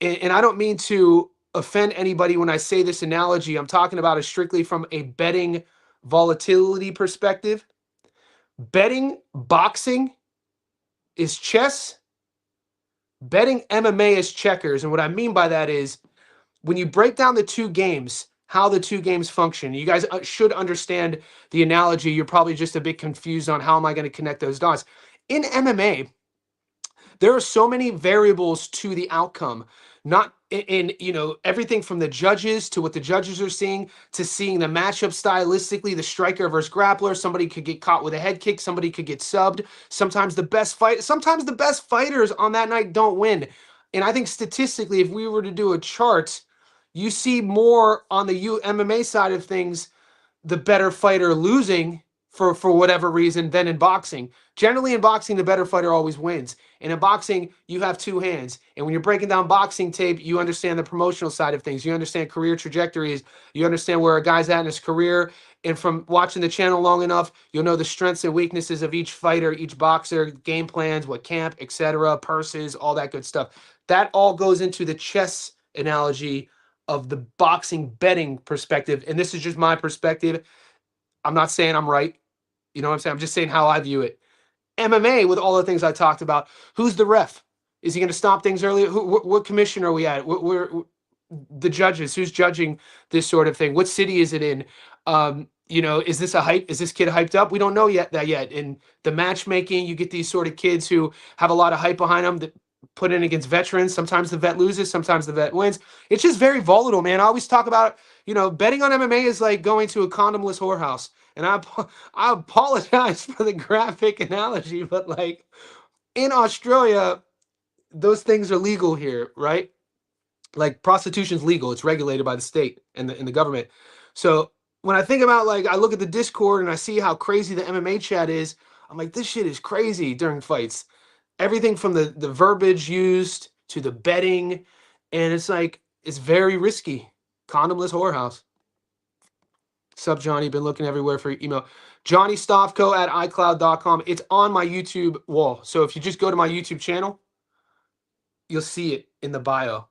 And I don't mean to offend anybody when I say this analogy. I'm talking about it strictly from a betting volatility perspective. Betting boxing is chess. Betting MMA is checkers. And what I mean by that is when you break down the two games, how the two games function, you guys should understand the analogy. You're probably just a bit confused on how am I going to connect those dots. In MMA, there are so many variables to the outcome, not in everything from the judges to what the judges are seeing to seeing the matchup stylistically, the striker versus grappler. Somebody could get caught with a head kick, somebody could get subbed. Sometimes the best fighters on that night don't win. And I think statistically, if we were to do a chart, you see more on the MMA side of things, the better fighter losing for whatever reason than in boxing. Generally in boxing, the better fighter always wins. And in boxing, you have two hands. And when you're breaking down boxing tape, you understand the promotional side of things. You understand career trajectories. You understand where a guy's at in his career. And from watching the channel long enough, you'll know the strengths and weaknesses of each fighter, each boxer, game plans, what camp, etc., purses, all that good stuff. That all goes into the chess analogy of the boxing betting perspective. And this is just my perspective. I'm not saying I'm right. You know what I'm saying? I'm just saying how I view it. MMA, with all the things I talked about, who's the ref? Is he going to stop things early? What commission are we at? Where the judges? Who's judging this sort of thing? What city is it in? Is this a hype? Is this kid hyped up? We don't know yet. In the matchmaking, you get these sort of kids who have a lot of hype behind them that put in against veterans. Sometimes the vet loses, sometimes the vet wins. It's just very volatile, man. I always talk about, betting on MMA is like going to a condomless whorehouse. And I apologize for the graphic analogy, but like in Australia, those things are legal here, right? Like prostitution's legal. It's regulated by the state and the government. So when I think about, like, I look at the Discord and I see how crazy the MMA chat is, I'm like, this shit is crazy during fights. Everything from the verbiage used to the betting. And it's like, it's very risky. Condomless whorehouse. Sup, Johnny? Been looking everywhere for your email. JohnnyStofko@iCloud.com. It's on my YouTube wall. So if you just go to my YouTube channel, you'll see it in the bio.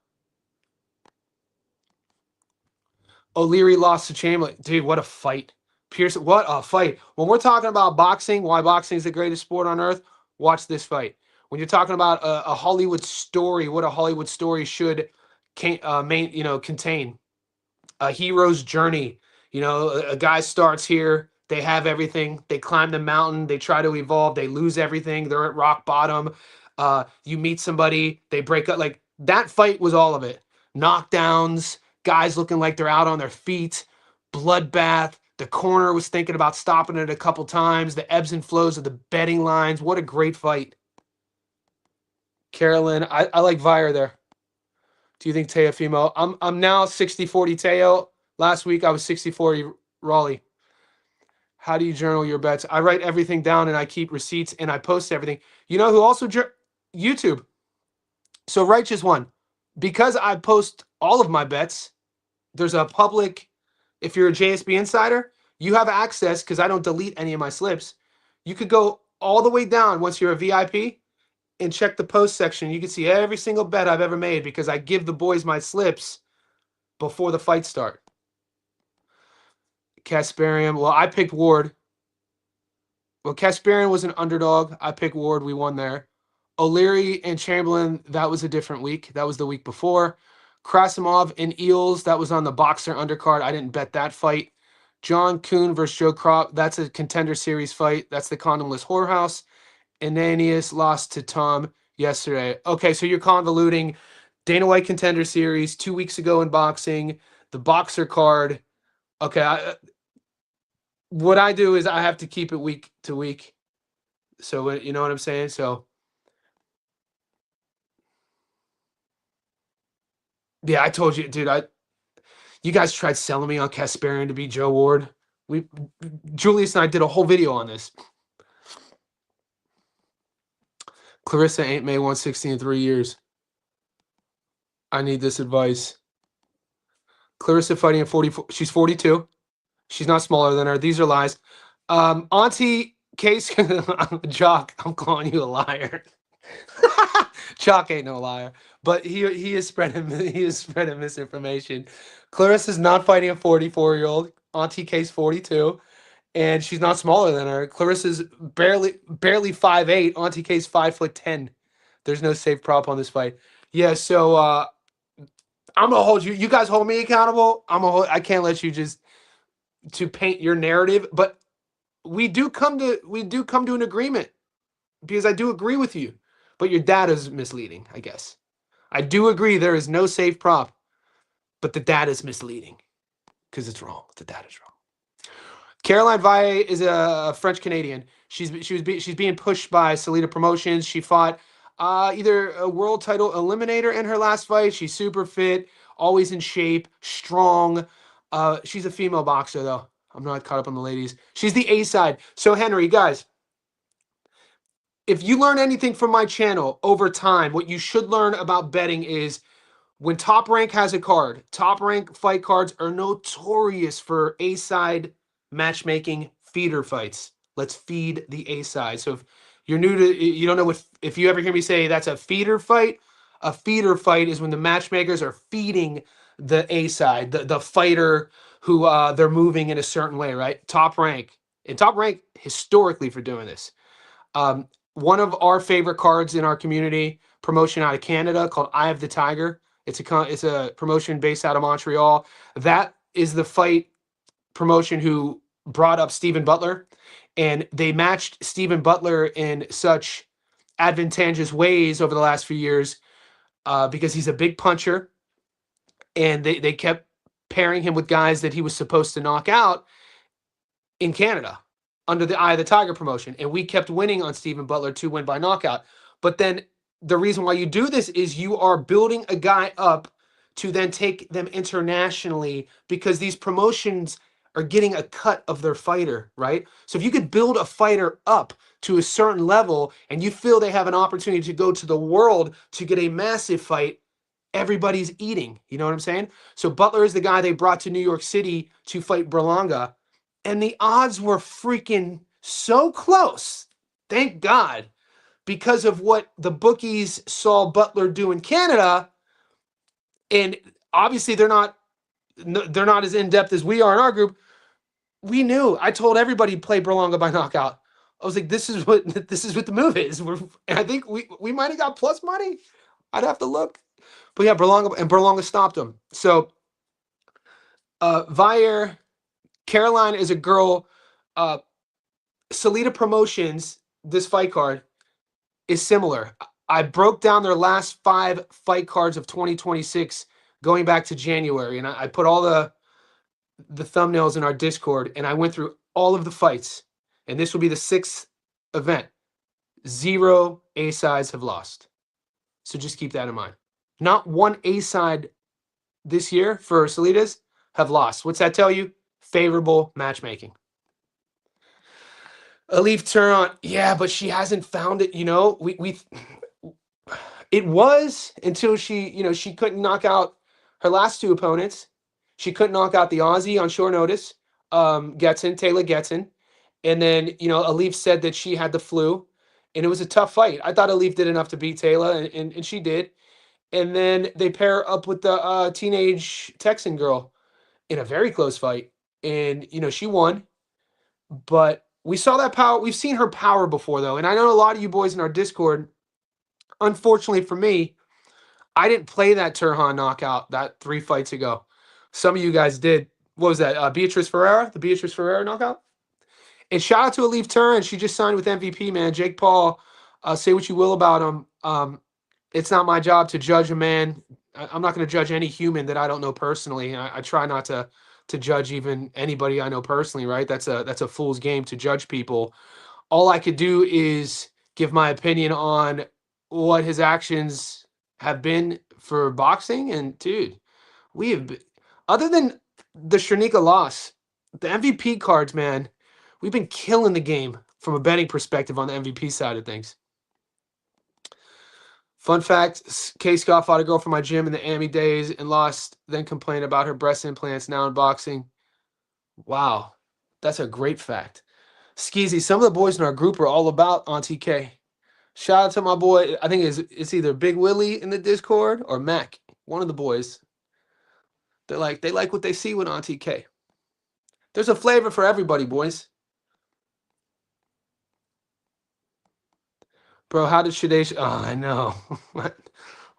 O'Leary lost to Chamberlain. Dude, what a fight. Pearson, what a fight. When we're talking about boxing, why boxing is the greatest sport on earth, watch this fight. When you're talking about a Hollywood story, what a Hollywood story should contain. A hero's journey. A guy starts here, they have everything, they climb the mountain, they try to evolve, they lose everything, they're at rock bottom. You meet somebody, they break up. Like, that fight was all of it. Knockdowns, guys looking like they're out on their feet, bloodbath. The corner was thinking about stopping it a couple times, the ebbs and flows of the betting lines. What a great fight. Carolyn, I like Vire there. Do you think Teofimo? I'm now 60-40 Teo. Last week I was 60-40 Raleigh. How do you journal your bets? I write everything down and I keep receipts and I post everything. You know who also YouTube. So Righteous One, because I post all of my bets, there's a public, if you're a JSB insider, you have access, because I don't delete any of my slips. You could go all the way down once you're a VIP and check the post section. You can see every single bet I've ever made because I give the boys my slips before the fight start. Kasparian. Well, I picked Ward. Well, Kasparian was an underdog. I picked Ward. We won there. O'Leary and Chamberlain, that was a different week. That was the week before. Krasimov and Eels, that was on the Boxer undercard. I didn't bet that fight. John Kuhn versus Joe Crawford. That's a Contender Series fight. That's the Condomless Whorehouse. Ananias lost to Tom yesterday. Okay, so you're convoluting Dana White Contender Series 2 weeks ago in boxing, the Boxer card. Okay, what I do is I have to keep it week to week. So you know what I'm saying? So yeah, I told you, dude. You guys tried selling me on Kasparian to beat Joe Ward. Julius and I did a whole video on this. Clarissa ain't made 160 in 3 years. I need this advice. Clarissa fighting at 44. She's 42. She's not smaller than her. These are lies. Auntie Case, Jock, I'm calling you a liar. Chalk ain't no liar, but he is spreading misinformation. Clarissa's not fighting a 44-year-old. Auntie K's 42, and she's not smaller than her. Clarissa's barely 5'8". Auntie K's 5'10". There's no safe prop on this fight. Yeah, so I'm gonna hold you. You guys hold me accountable. I can't let you just to paint your narrative, but we do come to an agreement because I do agree with you. But your data is misleading, I guess. I do agree there is no safe prop, but the data is misleading because it's wrong. The data is wrong. Caroline Valle is a French Canadian. She's being pushed by Salida Promotions. She fought either a world title eliminator in her last fight. She's super fit, always in shape, strong. She's a female boxer though. I'm not caught up on the ladies. She's the A side. So Henry, guys, if you learn anything from my channel over time, what you should learn about betting is when Top Rank has a card, Top Rank fight cards are notorious for A-side matchmaking feeder fights. Let's feed the A-side. So if you're new to, you don't know if you ever hear me say that's a feeder fight is when the matchmakers are feeding the A-side, the fighter who they're moving in a certain way, right? Top Rank. And Top Rank historically for doing this. One of our favorite cards in our community, promotion out of Canada called Eye of the Tiger. It's a promotion based out of Montreal. That is the fight promotion who brought up Stephen Butler, and they matched Stephen Butler in such advantageous ways over the last few years because he's a big puncher, and they kept pairing him with guys that he was supposed to knock out in Canada under the Eye of the Tiger promotion. And we kept winning on Stephen Butler to win by knockout. But then the reason why you do this is you are building a guy up to then take them internationally because these promotions are getting a cut of their fighter, right? So if you could build a fighter up to a certain level and you feel they have an opportunity to go to the world to get a massive fight, everybody's eating. You know what I'm saying? So Butler is the guy they brought to New York City to fight Berlanga. And the odds were freaking so close. Thank God. Because of what the bookies saw Butler do in Canada. And obviously they're not as in-depth as we are in our group. We knew. I told everybody play Berlanga by knockout. I was like, this is what the move is. And I think we might have got plus money. I'd have to look. But yeah, Berlanga stopped him. So Valle, Caroline is a girl. Salida Promotions, this fight card is similar. I broke down their last 5 fight cards of 2026 going back to January, and I put all the thumbnails in our Discord, and I went through all of the fights, and this will be the 6th event. 0 A-sides have lost. So just keep that in mind. Not one A-side this year for Salidas have lost. What's that tell you? Favorable matchmaking. Alif Turan, yeah, but she hasn't found it. You know, it was until she couldn't knock out her last 2 opponents. She couldn't knock out the Aussie on short notice, Taylor Getson, and then Alif said that she had the flu, and it was a tough fight. I thought Alif did enough to beat Taylor, and she did. And then they pair up with the teenage Texan girl in a very close fight, and she won, but. We saw that power. We've seen her power before, though. And I know a lot of you boys in our Discord, unfortunately for me, I didn't play that Turhan knockout that 3 fights ago. Some of you guys did. what was that? Beatrice Ferreira, the Beatrice Ferreira knockout. And shout out to Alif Turin. She just signed with MVP, man. Jake Paul, say what you will about him. It's not my job to judge a man. I'm not going to judge any human that I don't know personally. I try not to judge even anybody I know personally, right? That's a fool's game to judge people. All I could do is give my opinion on what his actions have been for boxing. And dude, we have been, other than the Shanika loss, the MVP cards, man, we've been killing the game from a betting perspective on the MVP side of things. Fun fact, Kay Scott fought a girl from my gym in the Amy days and lost, then complained about her breast implants now in boxing. Wow, that's a great fact. Skeezy, some of the boys in our group are all about Auntie K. Shout out to my boy, I think it's either Big Willie in the Discord or Mac, one of the boys. They like what they see with Auntie K. There's a flavor for everybody, boys. Bro, how did Shadej? Oh, I know.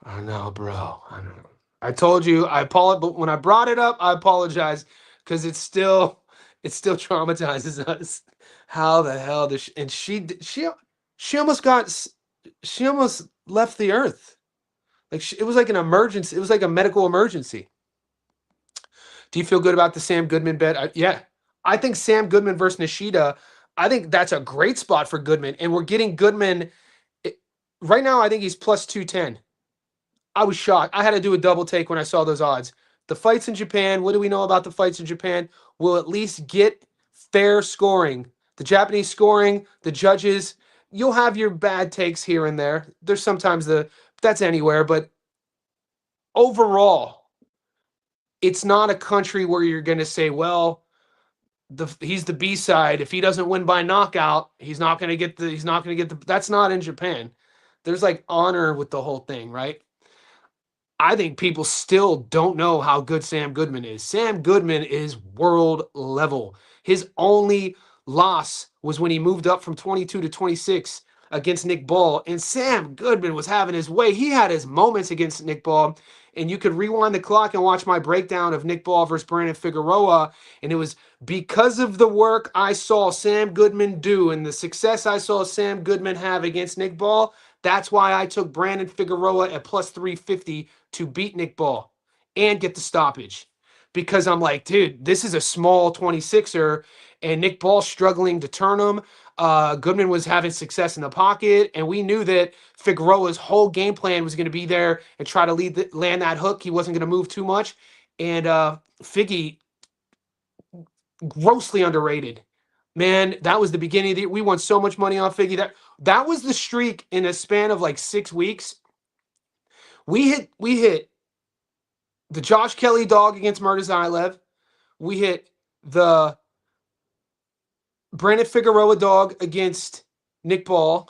I know, bro. I know. I told you. I apologize, but when I brought it up, I apologize because it still traumatizes us. How the hell does and she almost she almost left the earth. Like it was like an emergency. It was like a medical emergency. Do you feel good about the Sam Goodman bet? Yeah, I think Sam Goodman versus Nishida. I think that's a great spot for Goodman, and we're getting Goodman. Right now, I think he's plus 210. I was shocked. I had to do a double take when I saw those odds. The fights in Japan, what do we know about the fights in Japan? Will at least get fair scoring. The Japanese scoring, the judges, you'll have your bad takes here and there. There's sometimes that's anywhere, but overall, it's not a country where you're going to say, well, he's the B side. If he doesn't win by knockout, he's not going to get the. That's not in Japan. There's like honor with the whole thing, right? I think people still don't know how good Sam Goodman is. Sam Goodman is world level. His only loss was when he moved up from 22 to 26 against Nick Ball, and Sam Goodman was having his way. He had his moments against Nick Ball, and you could rewind the clock and watch my breakdown of Nick Ball versus Brandon Figueroa, and it was because of the work I saw Sam Goodman do and the success I saw Sam Goodman have against Nick Ball. That's why I took Brandon Figueroa at plus 350 to beat Nick Ball and get the stoppage. Because I'm like, dude, this is a small 26er, and Nick Ball struggling to turn him. Goodman was having success in the pocket, and we knew that Figueroa's whole game plan was going to be there and try to land that hook. He wasn't going to move too much. And Figgy, grossly underrated. Man, that was the beginning of the year. We won so much money on Figgy. That was the streak in a span of like 6 weeks. We hit the Josh Kelly dog against Murtazaev. We hit the Brandon Figueroa dog against Nick Ball.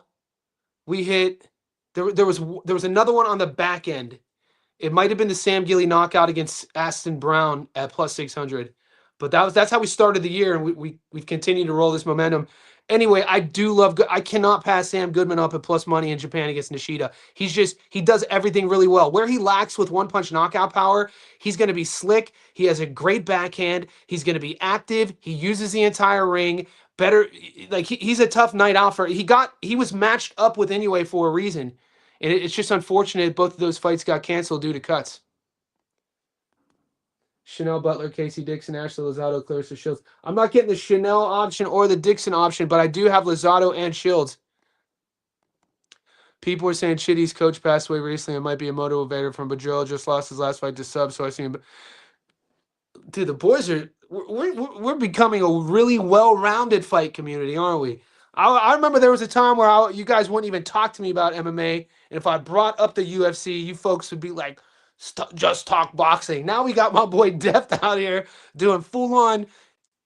We hit there was another one on the back end. It might have been the Sam Gilly knockout against Aston Brown at plus 600. But that's how we started the year, and we've continued to roll this momentum. Anyway, I do love. I cannot pass Sam Goodman up at plus money in Japan against Nishida. He does everything really well. Where he lacks with one punch knockout power, he's going to be slick. He has a great backhand. He's going to be active. He uses the entire ring better. Like he's a tough night out for. He was matched up with anyway for a reason, and it's just unfortunate both of those fights got canceled due to cuts. Chanel Butler, Casey Dixon, Ashley Lozado, Clarissa Shields. I'm not getting the Chanel option or the Dixon option, but I do have Lozado and Shields. People were saying Chitty's coach passed away recently. It might be a motivator from Badrillo. Just lost his last fight to Sub, so I seen. Dude, the boys are we're becoming a really well-rounded fight community, aren't we? I remember there was a time where you guys wouldn't even talk to me about MMA, and if I brought up the UFC, you folks would be like, just talk boxing. Now we got my boy Deft out here doing full-on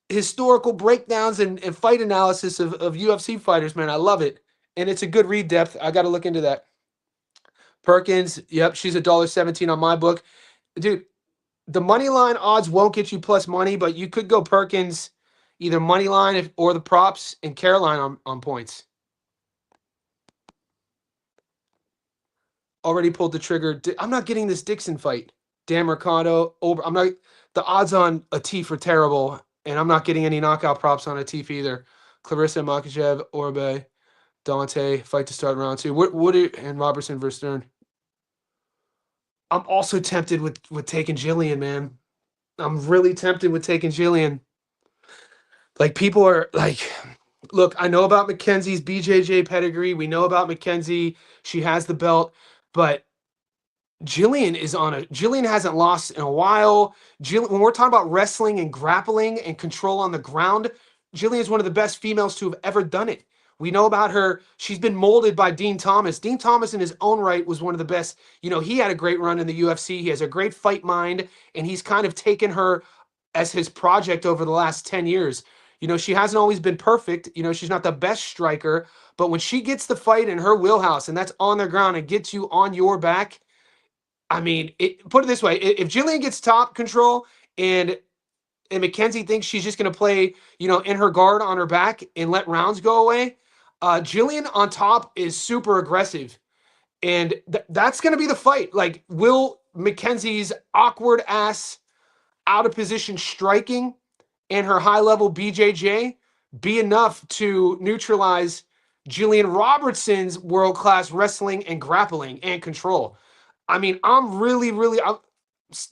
historical breakdowns and fight analysis of UFC fighters, man. I love it. And it's a good read, Depth. I got to look into that. Perkins, yep, she's $1.17 on my book. Dude, the money line odds won't get you plus money, but you could go Perkins, either money line or the props, and Caroline on points. Already pulled the trigger. I'm not getting this Dixon fight. Dan Mercado over. I'm not. The odds on Atif are terrible, and I'm not getting any knockout props on Atif either. Clarissa Makachev, Orbe, Dante, fight to start round 2. Woody and Robertson versus Stern. I'm also tempted with taking Jillian, man. I'm really tempted with taking Jillian. Like, people are like, look, I know about Mackenzie's BJJ pedigree. We know about Mackenzie. She has the belt, but Jillian hasn't lost in a while. When we're talking about wrestling and grappling and control on the ground, Jillian is one of the best females to have ever done it. We know about her. She's been molded by Dean Thomas. Dean Thomas in his own right was one of the best. He had a great run in the UFC. He has a great fight mind, and he's kind of taken her as his project over the last 10 years. She hasn't always been perfect. She's not the best striker, but when she gets the fight in her wheelhouse and that's on the ground and gets you on your back, I mean, put it this way: if Jillian gets top control and Mackenzie thinks she's just going to play, in her guard on her back and let rounds go away, Jillian on top is super aggressive, and that's going to be the fight. Like, will Mackenzie's awkward ass, out of position striking and her high level BJJ be enough to neutralize Jillian Robertson's world class wrestling and grappling and control? I mean, I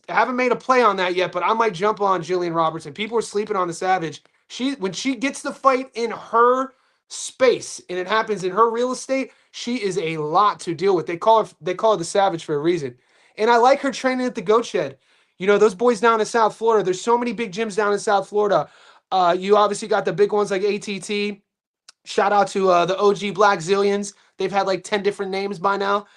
haven't made a play on that yet, but I might jump on Jillian Robertson. People are sleeping on the Savage. When she gets the fight in her space and it happens in her real estate, she is a lot to deal with. They call her the Savage for a reason. And I like her training at the Goat Shed. Those boys down in South Florida. There's so many big gyms down in South Florida. You obviously got the big ones like ATT. Shout out to the OG Black Zillions. They've had like 10 different names by now.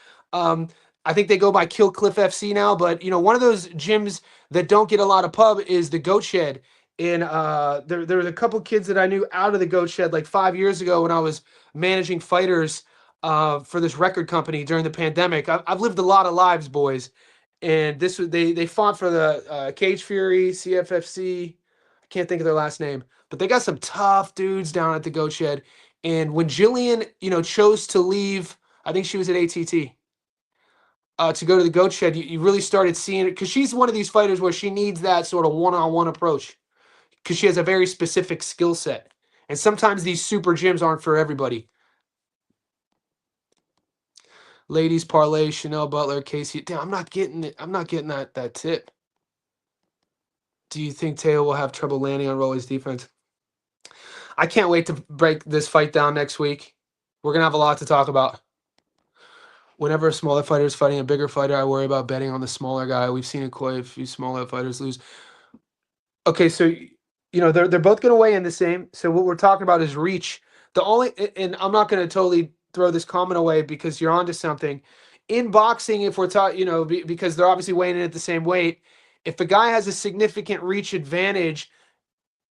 I think they go by Kill Cliff FC now, but one of those gyms that don't get a lot of pub is the Goat Shed. And there was a couple kids that I knew out of the Goat Shed like 5 years ago when I was managing fighters for this record company during the pandemic. I've lived a lot of lives, boys. And this was they fought for the Cage Fury, CFFC. I can't think of their last name, but they got some tough dudes down at the Goat Shed. And when Jillian, chose to leave, I think she was at ATT. To go to the Goat Shed, you really started seeing it, because she's one of these fighters where she needs that sort of one-on-one approach, because she has a very specific skill set. And sometimes these super gyms aren't for everybody. Ladies parlay, Chanel Butler, Casey. Damn, I'm not getting it. I'm not getting that tip. Do you think Teo will have trouble landing on Rolly's defense? I can't wait to break this fight down next week. We're going to have a lot to talk about. Whenever a smaller fighter is fighting a bigger fighter, I worry about betting on the smaller guy. We've seen quite a few smaller fighters lose. Okay, so they're both going to weigh in the same. So what we're talking about is reach. And I'm not going to totally throw this comment away because you're onto something. In boxing, if we're talking, because they're obviously weighing in at the same weight, if the guy has a significant reach advantage,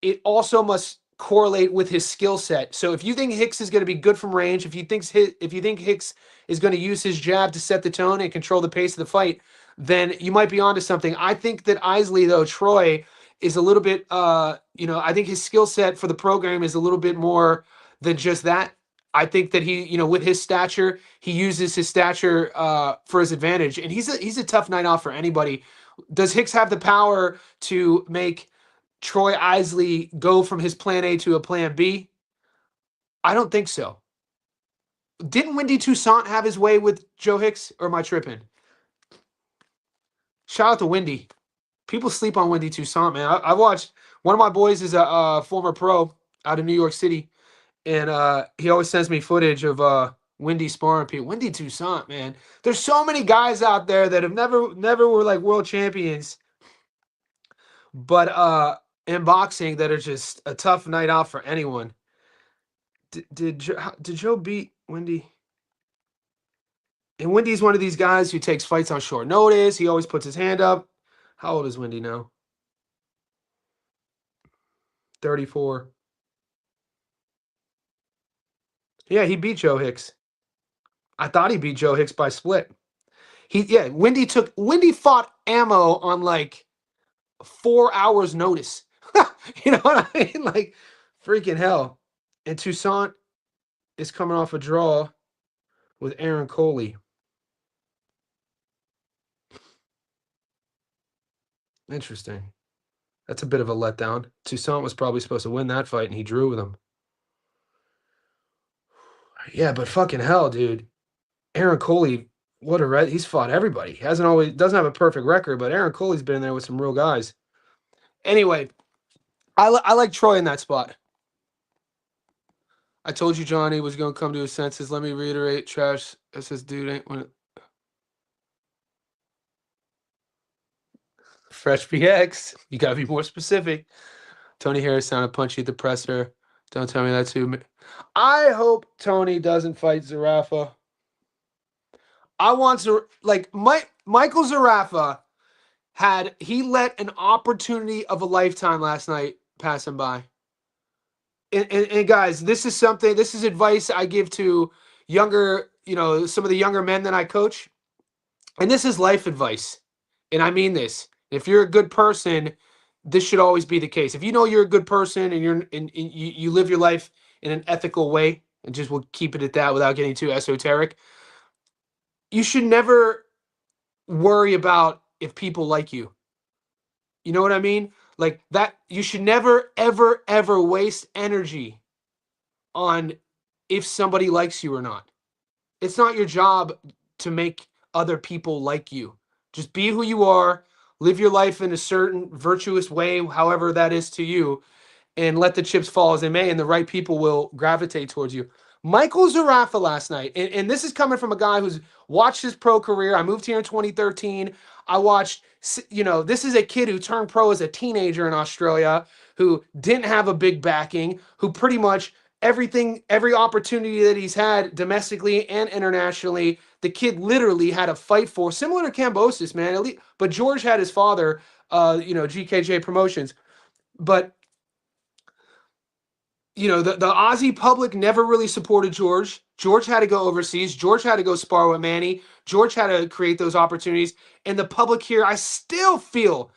it also must correlate with his skill set. So if you think Hicks is going to be good from range, if you think Hicks is going to use his jab to set the tone and control the pace of the fight, then you might be onto something. I think that Troy, is a little bit, I think his skill set for the program is a little bit more than just that. I think that he, with his stature, he uses his stature for his advantage, and he's a tough night off for anybody. Does Hicks have the power to make Troy Isley go from his plan A to a plan B? I don't think so. Didn't Wendy Toussaint have his way with Joe Hicks, or am I tripping? Shout out to Wendy. People sleep on Wendy Toussaint, man. I watched, one of my boys is a former pro out of New York City, and he always sends me footage of Wendy sparring people. Wendy Toussaint, man. There's so many guys out there that have never were like world champions, but in boxing that are just a tough night out for anyone. Did Joe beat Wendy? And Wendy's one of these guys who takes fights on short notice. He always puts his hand up. How old is Wendy now? 34. Yeah, he beat Joe Hicks. I thought he beat Joe Hicks by split. Wendy fought Ammo on like 4 hours notice. You know what I mean? Like, freaking hell. And Toussaint is coming off a draw with Aaron Coley. Interesting. That's a bit of a letdown. Toussaint was probably supposed to win that fight, and he drew with him. Yeah, but fucking hell, dude. Aaron Coley, he's fought everybody. Doesn't have a perfect record, but Aaron Coley's been in there with some real guys. Anyway, I like Troy in that spot. I told you Johnny was going to come to his senses. Let me reiterate, trash. That says, dude ain't one. Fresh PX. You got to be more specific. Tony Harris sounded punchy at the presser. Don't tell me that too. I hope Tony doesn't fight Zerafa. I want to, like, Michael Zerafa he let an opportunity of a lifetime last night pass him by. And guys, this is advice I give to younger, some of the younger men that I coach. And this is life advice. And I mean this. If you're a good person, this should always be the case. If you know you're a good person and you live your life in an ethical way, and just we'll keep it at that without getting too esoteric, you should never worry about if people like you. You know what I mean? Like that, you should never, ever, ever waste energy on if somebody likes you or not. It's not your job to make other people like you. Just be who you are, live your life in a certain virtuous way, however that is to you, and let the chips fall as they may, and the right people will gravitate towards you. Michael Zerafa last night, and this is coming from a guy who's watched his pro career. I moved here in 2013. I watched, this is a kid who turned pro as a teenager in Australia, who didn't have a big backing, who pretty much every opportunity that he's had domestically and internationally, the kid literally had a fight for, similar to Kambosos, man. But George had his father, GKJ Promotions. But the Aussie public never really supported George. George had to go overseas. George had to go spar with Manny. George had to create those opportunities. And the public here, I still feel,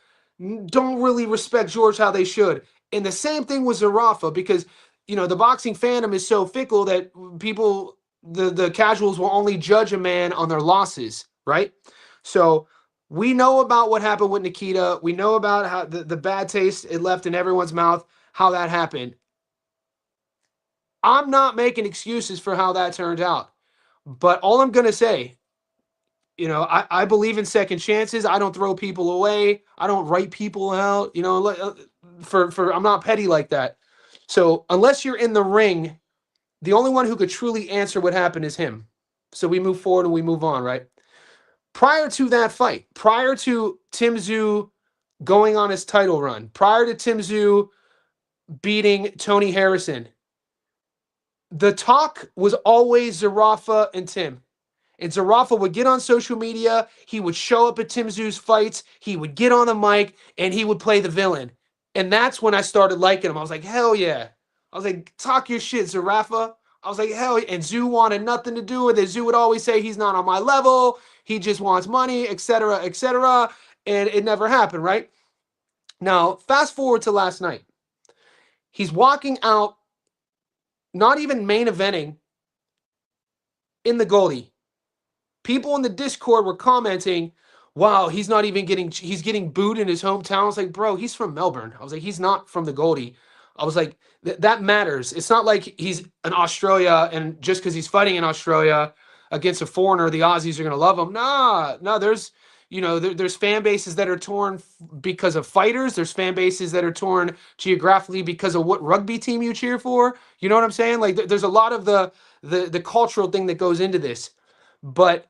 don't really respect George how they should. And the same thing with Zerafa, because, the boxing fandom is so fickle that people, the casuals will only judge a man on their losses, right? So we know about what happened with Nikita. We know about how the bad taste it left in everyone's mouth, how that happened. I'm not making excuses for how that turned out. But all I'm going to say, I believe in second chances. I don't throw people away. I don't write people out, I'm not petty like that. So unless you're in the ring, the only one who could truly answer what happened is him. So we move forward and we move on, right? Prior to that fight, prior to Tim Tszyu going on his title run, prior to Tim Tszyu beating Tony Harrison, the talk was always Zerafa and Tim. And Zerafa would get on social media. He would show up at Tim Tszyu's fights. He would get on the mic and he would play the villain. And that's when I started liking him. I was like, hell yeah. I was like, talk your shit, Zerafa. I was like, hell yeah. And Tszyu wanted nothing to do with it. Tszyu would always say he's not on my level. He just wants money, etc., etc. And it never happened, right? Now, fast forward to last night. He's walking out, not even main eventing, in the Goldie. People in the Discord were commenting, wow, he's getting booed in his hometown. I was like, bro, he's from Melbourne. I was like, he's not from the Goldie. I was like, that matters. It's not like he's in Australia and just because he's fighting in Australia against a foreigner, the Aussies are going to love him. No, there's fan bases that are torn because of fighters. There's fan bases that are torn geographically because of what rugby team you cheer for. You know what I'm saying? Like there's a lot of the cultural thing that goes into this. But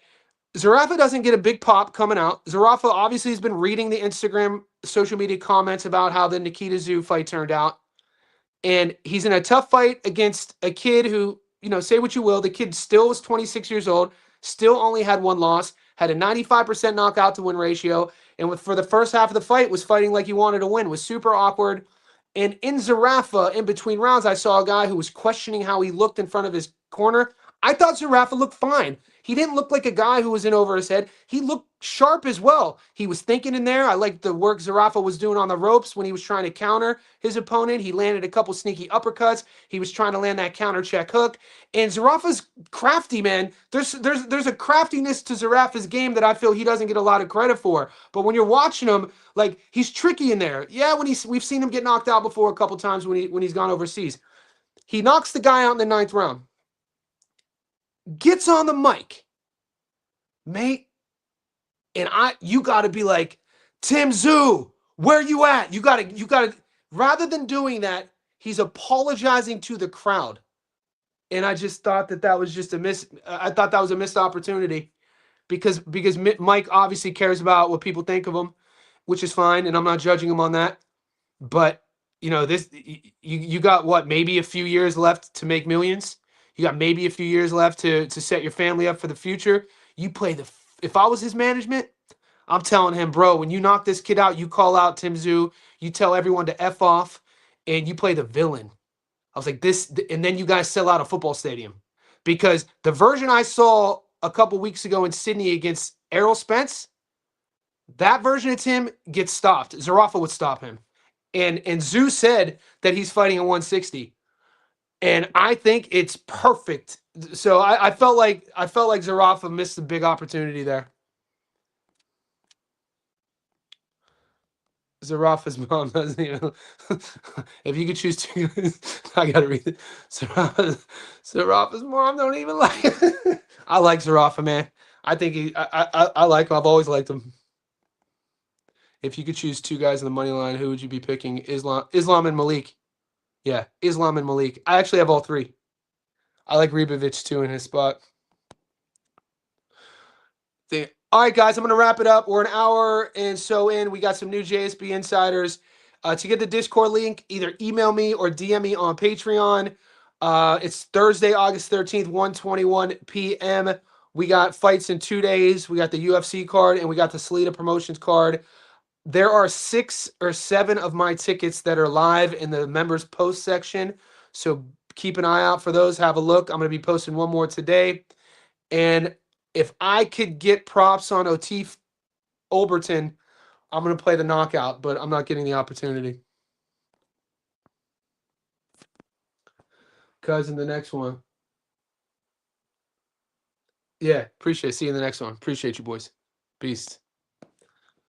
Zerafa doesn't get a big pop coming out. Zerafa obviously has been reading the Instagram social media comments about how the Nikita Tszyu fight turned out. And he's in a tough fight against a kid who, say what you will, the kid still was 26 years old, still only had one loss, had a 95% knockout to win ratio, and for the first half of the fight was fighting like he wanted to win, was super awkward. And in Zerafa, in between rounds, I saw a guy who was questioning how he looked in front of his corner. I thought Zerafa looked fine. He didn't look like a guy who was in over his head. He looked sharp as well. He was thinking in there. I liked the work Zerafa was doing on the ropes when he was trying to counter his opponent. He landed a couple sneaky uppercuts. He was trying to land that counter check hook. And Zerafa's crafty, man. There's a craftiness to Zerafa's game that I feel he doesn't get a lot of credit for. But when you're watching him, like, he's tricky in there. Yeah, we've seen him get knocked out before a couple times when he's gone overseas. He knocks the guy out in the 9th round. Gets on the mic, mate, and you got to be like, Tim Tszyu, where you at? You got to, rather than doing that, he's apologizing to the crowd. And I just thought that was just I thought that was a missed opportunity because Mike obviously cares about what people think of him, which is fine, and I'm not judging him on that. But, you got what, maybe a few years left to make millions? You got maybe a few years left to set your family up for the future. You play if I was his management, I'm telling him, bro, when you knock this kid out, you call out Tim Tszyu, you tell everyone to F off, and you play the villain. I was like, and then you guys sell out a football stadium. Because the version I saw a couple weeks ago in Sydney against Errol Spence, that version of Tim gets stopped. Zerafa would stop him. And Tszyu said that he's fighting at 160. And I think it's perfect. So I felt like Zerafa missed a big opportunity there. Zerafa's mom doesn't even. If you could choose two, I gotta read it. Zerafa's mom don't even like it. I like Zerafa, man. I think I like him. I've always liked him. If you could choose two guys in the money line, who would you be picking? Islam and Malik. Yeah, Islam and Malik. I actually have all three. I like Ribovic too in his spot. All right, guys, I'm going to wrap it up. We're an hour and so in. We got some new JSB insiders. To get the Discord link, either email me or DM me on Patreon. It's Thursday, August 13th, 1:21 p.m. We got fights in 2 days. We got the UFC card and we got the Salida Promotions card. There are 6 or 7 of my tickets that are live in the members post section. So keep an eye out for those. Have a look. I'm going to be posting one more today. And if I could get props on Oteef Olberton, I'm going to play the knockout, but I'm not getting the opportunity. Cuz in the next one. Yeah, appreciate it. See you in the next one. Appreciate you, boys. Peace.